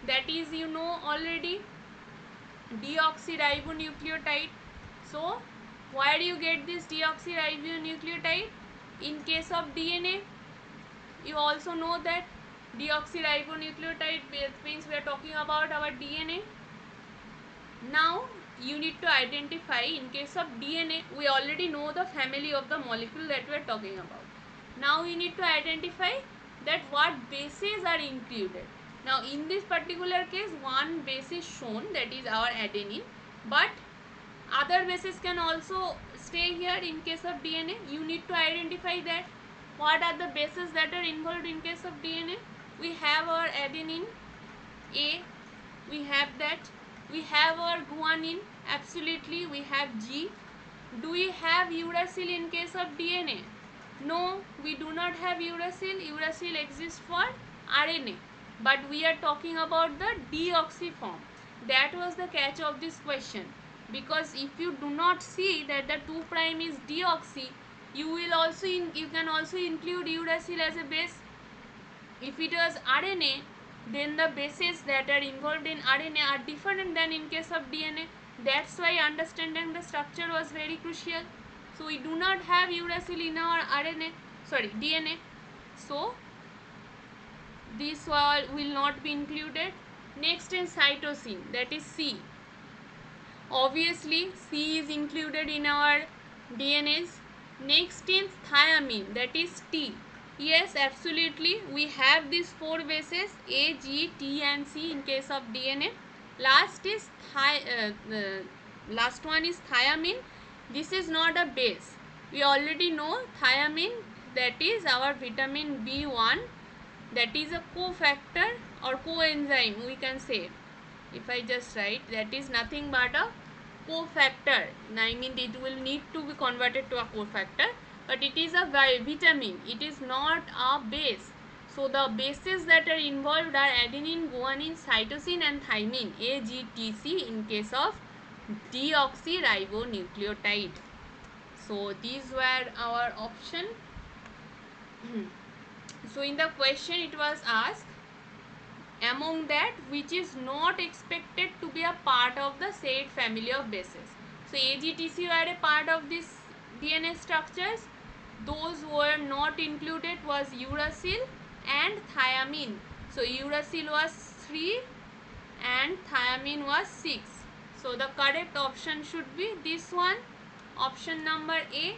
Speaker 1: That is, you know already, deoxyribonucleotide. So where do you get this deoxyribonucleotide? In case of DNA, you also know that deoxyribonucleotide means we are talking about our DNA. Now you need to identify, in case of DNA, we already know the family of the molecule that we are talking about. Now you need to identify that what bases are included. Now in this particular case, one base is shown, that is our adenine, but other bases can also stay here. In case of DNA, you need to identify that what are the bases that are involved in case of DNA. We have our adenine A, we have that. We have our guanine, absolutely, we have G. Do we have uracil in case of DNA? No, we do not have uracil. Uracil exists for RNA, but we are talking about the deoxy form. That was the catch of this question, because if you do not see that the 2 prime is deoxy, you will also you can also include uracil as a base. If it was RNA, then the bases that are involved in RNA are different than in case of DNA. That's why understanding the structure was very crucial. So we do not have uracil in our DNA. So this will not be included. Next is cytosine, that is C. Obviously C is included in our DNAs. Next is thiamine, that is T. Yes, absolutely, we have these 4 bases A, G, T and C in case of DNA. Last is last one is thiamine. This is not a base. We already know thiamine, that is our vitamin B1, that is a cofactor or coenzyme, we can say. If I just write, that is nothing but a cofactor. I mean, it will need to be converted to a cofactor, but it is a vitamin, it is not a base. So the bases that are involved are adenine, guanine, cytosine and thymine, AGTC in case of deoxyribonucleotide. So these were our option. So in the question it was asked, among that which is not expected to be a part of the said family of bases. So AGTC were a part of this DNA structures. Those were not included was uracil and thiamine. So uracil was 3 and thiamine was 6. So the correct option should be this one, option number A.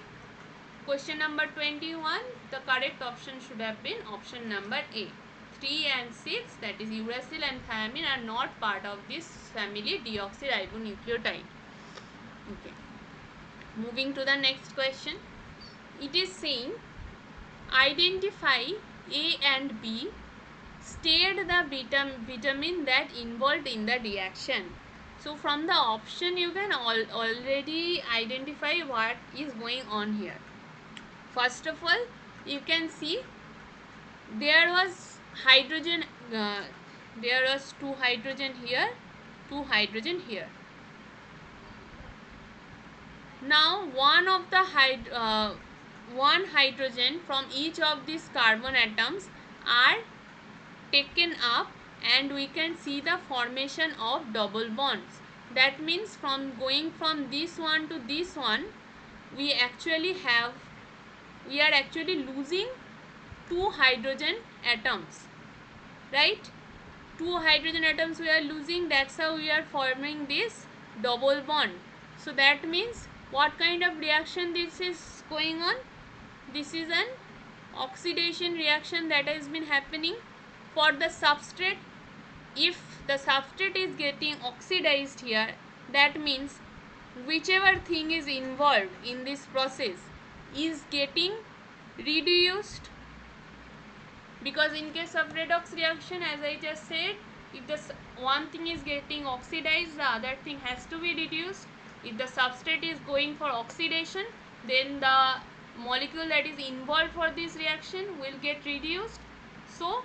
Speaker 1: Question number 21, the correct option should have been option number A. 3 and 6, that is uracil and thiamine, are not part of this family deoxyribonucleotide. Okay. Moving to the next question. It is saying, identify A and B, state the vitamin that involved in the reaction. So from the option you can already identify what is going on here. First of all, you can see there was hydrogen, there was 2 hydrogen here, 2 hydrogen here. Now one of the one hydrogen from each of these carbon atoms are taken up and we can see the formation of double bonds. That means from going from this one to this one, we are actually losing 2 hydrogen atoms, right? 2 hydrogen atoms we are losing, that's how we are forming this double bond. So that means what kind of reaction this is going on? This is an oxidation reaction that has been happening for the substrate. If the substrate is getting oxidized here, that means whichever thing is involved in this process is getting reduced, because in case of redox reaction, as I just said, if the one thing is getting oxidized, the other thing has to be reduced. If the substrate is going for oxidation, then the molecule that is involved for this reaction will get reduced. So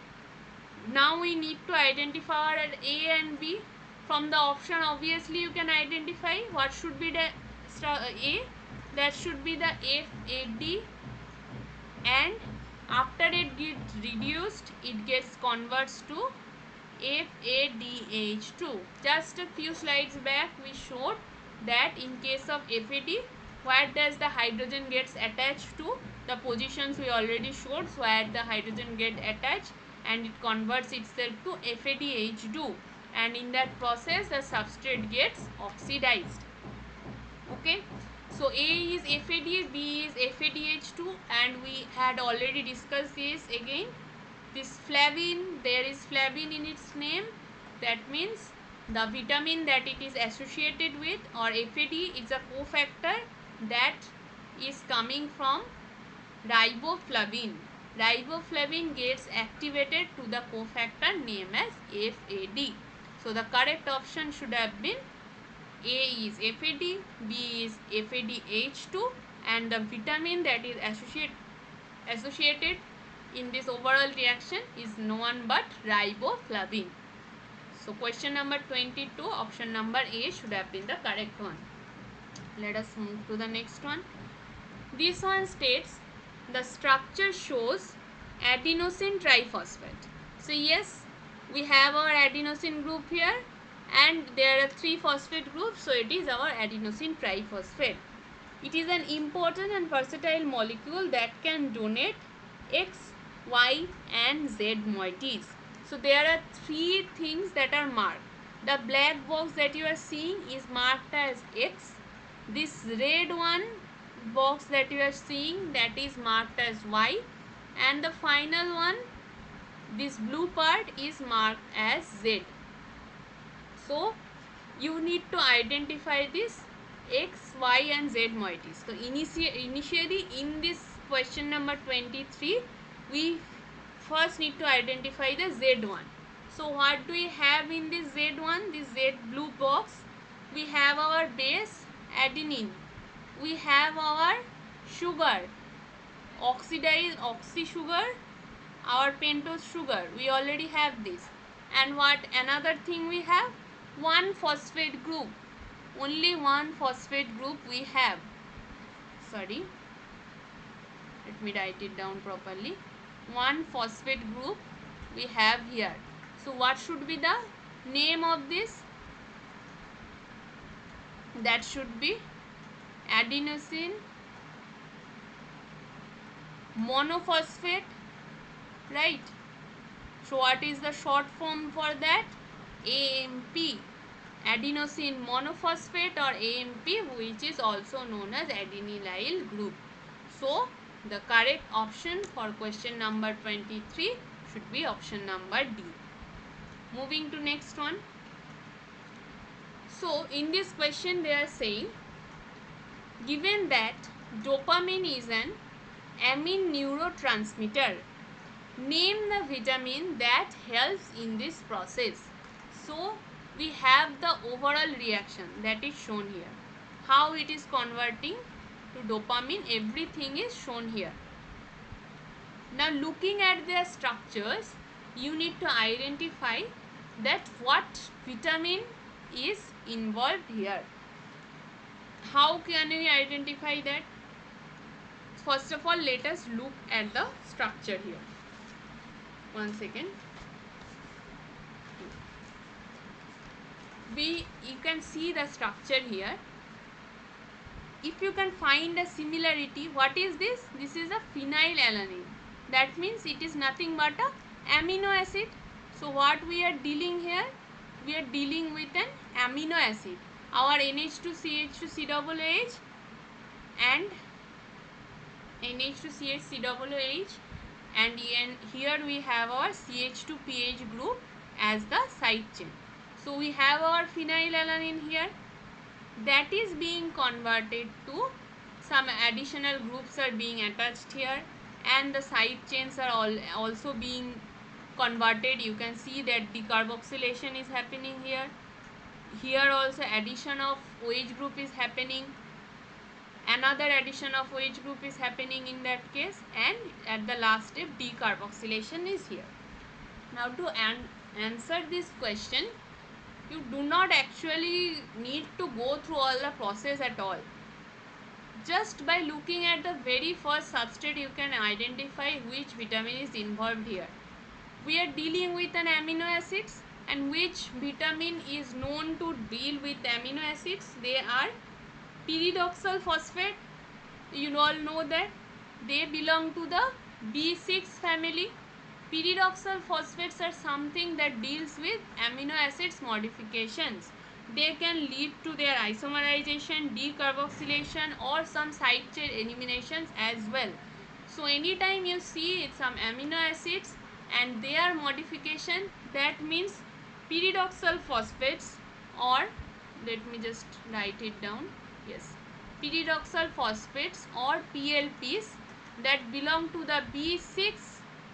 Speaker 1: now we need to identify A and B. From the option, obviously you can identify what should be the A. That should be the FAD, and after it gets reduced, it gets converts to FADH2. Just a few slides back we showed that in case of FAD, where does the hydrogen gets attached to? The positions we already showed, so where the hydrogen get attached and it converts itself to FADH2, and in that process the substrate gets oxidized. Okay, so A is FAD, B is FADH2, and we had already discussed this again. This flavin, there is flavin in its name, that means the vitamin that it is associated with, or FAD, is a cofactor that is coming from riboflavin. Riboflavin gets activated to the cofactor named as FAD. So the correct option should have been A is FAD, B is FADH2, and the vitamin that is associated in this overall reaction is no one but riboflavin. So question number 22, option number A should have been the correct one. Let us move to the next one. This one states the structure shows adenosine triphosphate. So yes, we have our adenosine group here and there are 3 phosphate groups, so it is our adenosine triphosphate. It is an important and versatile molecule that can donate X, Y and Z moieties. So there are 3 things that are marked. The black box that you are seeing is marked as X. This red one box that you are seeing, that is marked as Y, and the final one, this blue part, is marked as Z. So you need to identify this X, Y and Z moieties. So initially in this question number 23, we first need to identify the Z one. So what do we have in this Z one, this Z blue box? We have our base adenine, we have our sugar, oxidized oxy sugar, our pentose sugar, we already have this. And what another thing we have? One phosphate group. Only one phosphate group we have. Sorry, let me write it down properly. One phosphate group we have here. So what should be the name of this? That should be adenosine monophosphate, right? So what is the short form for that? AMP, adenosine monophosphate, or AMP, which is also known as adenylyl group. So the correct option for question number 23 should be option number D. Moving to next one. So in this question they are saying, given that dopamine is an amine neurotransmitter, name the vitamin that helps in this process. So we have the overall reaction that is shown here. How it is converting to dopamine, everything is shown here. Now looking at their structures, you need to identify that what vitamin is involved here. How can we identify that? First of all, let us look at the structure here. One second. You can see the structure here. If you can find a similarity, what is this? This is a phenylalanine. That means it is nothing but a amino acid. So what we are dealing here? We are dealing with an amino acid. Our NH2CH2COOH and NH2CH2COOH, and here we have our CH2PH group as the side chain. So we have our phenylalanine here, that is being converted to some additional groups are being attached here, and the side chains are also being converted. You can see that decarboxylation is happening here. Here also addition of OH group is happening. Another addition of OH group is happening in that case, and at the last step decarboxylation is here. Now to answer this question, you do not actually need to go through all the process at all. Just by looking at the very first substrate, you can identify which vitamin is involved here. We are dealing with an amino acids, and which vitamin is known to deal with amino acids? They are pyridoxal phosphate. You all know that they belong to the B6 family. Pyridoxal phosphates are something that deals with amino acids modifications. They can lead to their isomerization, decarboxylation, or some side chain eliminations as well. So anytime you see some amino acids and their modification, that means pyridoxal phosphates, or let me just write it down. Yes, pyridoxal phosphates or PLPs that belong to the B6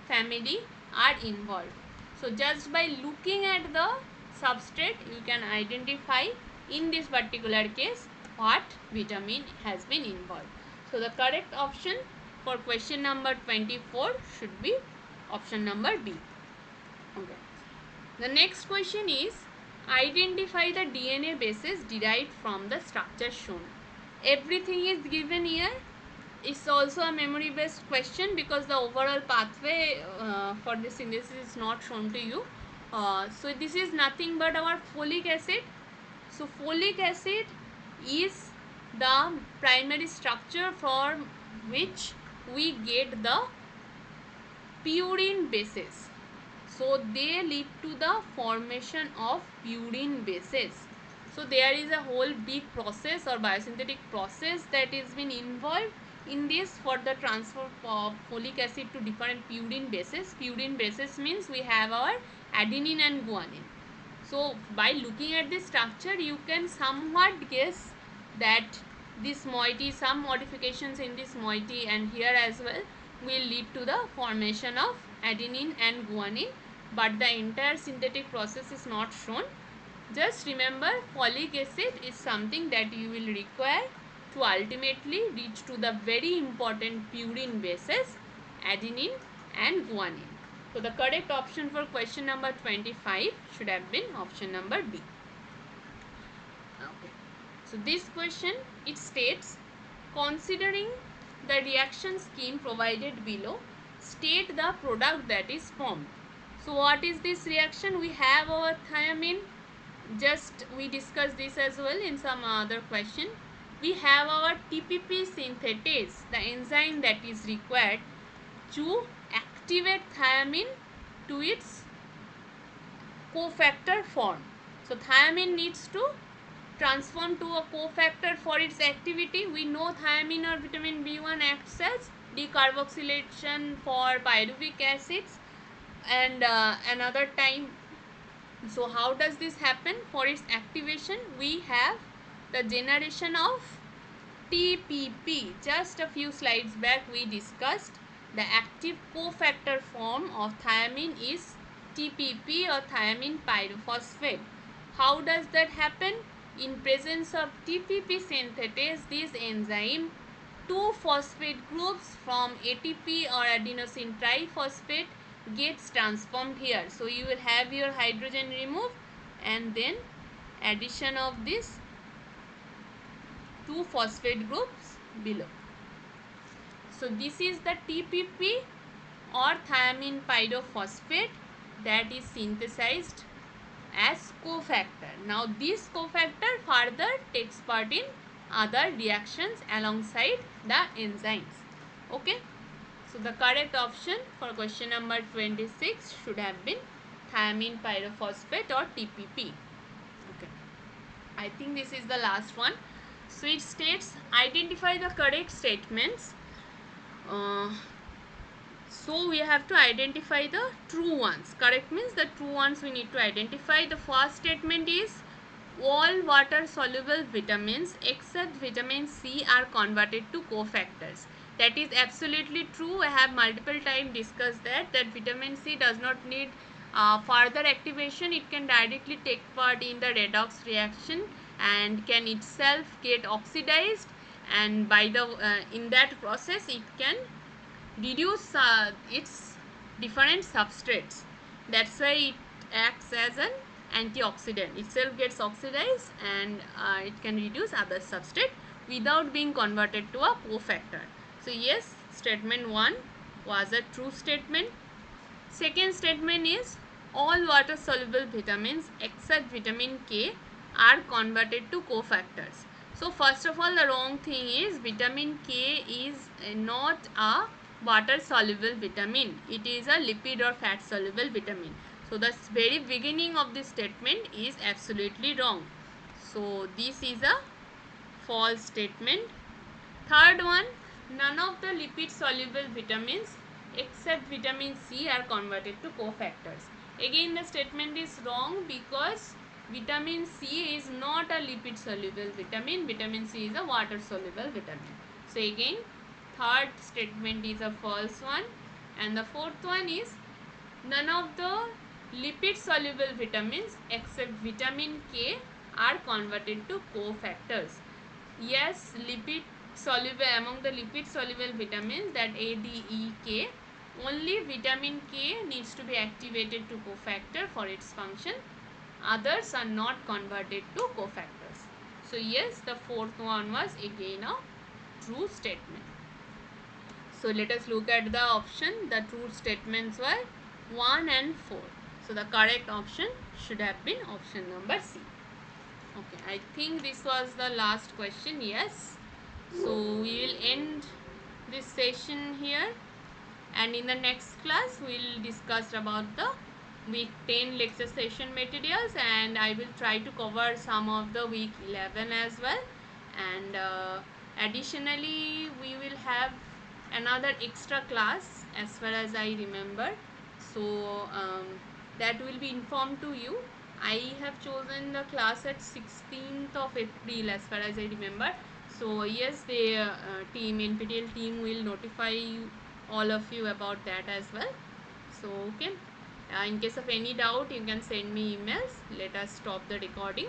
Speaker 1: family are involved. So just by looking at the substrate, you can identify in this particular case what vitamin has been involved. So the correct option for question number 24 should be option number B. Okay. The next question is, identify the DNA bases derived from the structure shown. Everything is given here. It's also a memory based question because the overall pathway for the synthesis is not shown to you. So this is nothing but our folic acid. So folic acid is the primary structure for which we get the purine bases. So they lead to the formation of purine bases. So there is a whole big process or biosynthetic process that is been involved in this for the transfer of folic acid to different purine bases. Purine bases means we have our adenine and guanine. So by looking at this structure, you can somewhat guess that this moiety, some modifications in this moiety and here as well, will lead to the formation of adenine and guanine, but the entire synthetic process is not shown. Just remember, folic acid is something that you will require to ultimately reach to the very important purine bases, adenine and guanine. So the correct option for question number 25 should have been option number B. Okay. So this question, it states, considering the reaction scheme provided below, state the product that is formed. So what is this reaction? We have our thiamine. Just we discussed this as well in some other question. We have our TPP synthetase, the enzyme that is required to activate thiamine to its cofactor form. So thiamine needs to transform to a cofactor for its activity. We know thiamine or vitamin B1 acts as decarboxylation for pyruvic acids and another time. So how does this happen? For its activation, we have the generation of TPP. Just a few slides back we discussed the active cofactor form of thiamine is TPP or thiamine pyrophosphate. How does that happen? In presence of TPP synthetase, this enzyme, two phosphate groups from ATP or adenosine triphosphate gets transformed here. So you will have your hydrogen removed and then addition of this two phosphate groups below. So this is the TPP or thiamine pyrophosphate that is synthesized as cofactor. Now this cofactor further takes part in other reactions alongside the enzymes. Okay. So the correct option for question number 26 should have been thiamine pyrophosphate or TPP. Okay. I think this is the last one. So it states, identify the correct statements. So we have to identify the true ones. Correct means the true ones we need to identify. The first statement is, all water soluble vitamins except vitamin C are converted to cofactors. That is absolutely true. I have multiple times discussed that vitamin C does not need further activation. It can directly take part in the redox reaction and can itself get oxidized, and by the in that process it can reduce its different substrates. That's why it acts as an antioxidant. Itself gets oxidized and it can reduce other substrate without being converted to a cofactor. So yes, statement 1 was a true statement. Second statement is, all water soluble vitamins except vitamin K are converted to cofactors. So first of all, the wrong thing is vitamin K is not a water soluble vitamin. It is a lipid or fat soluble vitamin. So the very beginning of this statement is absolutely wrong. So this is a false statement. Third one, none of the lipid soluble vitamins except vitamin C are converted to cofactors. Again the statement is wrong because vitamin C is not a lipid soluble vitamin. Vitamin C is a water soluble vitamin. So again third statement is a false one, and the fourth one is, none of the lipid soluble vitamins except vitamin K are converted to cofactors. Yes, lipid soluble, among the lipid soluble vitamins, that A, D, E, K, only vitamin K needs to be activated to cofactor for its function. Others are not converted to cofactors. So yes, the fourth one was again a true statement. So let us look at the option. The true statements were 1 and 4. So the correct option should have been option number C. Okay, I think this was the last question. Yes. So we will end this session here, and in the next class we will discuss about the week 10 lecture session materials, and I will try to cover some of the week 11 as well, and additionally we will have another extra class as far as I remember. So that will be informed to you. I have chosen the class at 16th of April as far as I remember. So yes, the team, NPTEL team will notify all of you about that as well. So okay, in case of any doubt you can send me emails. Let us stop the recording.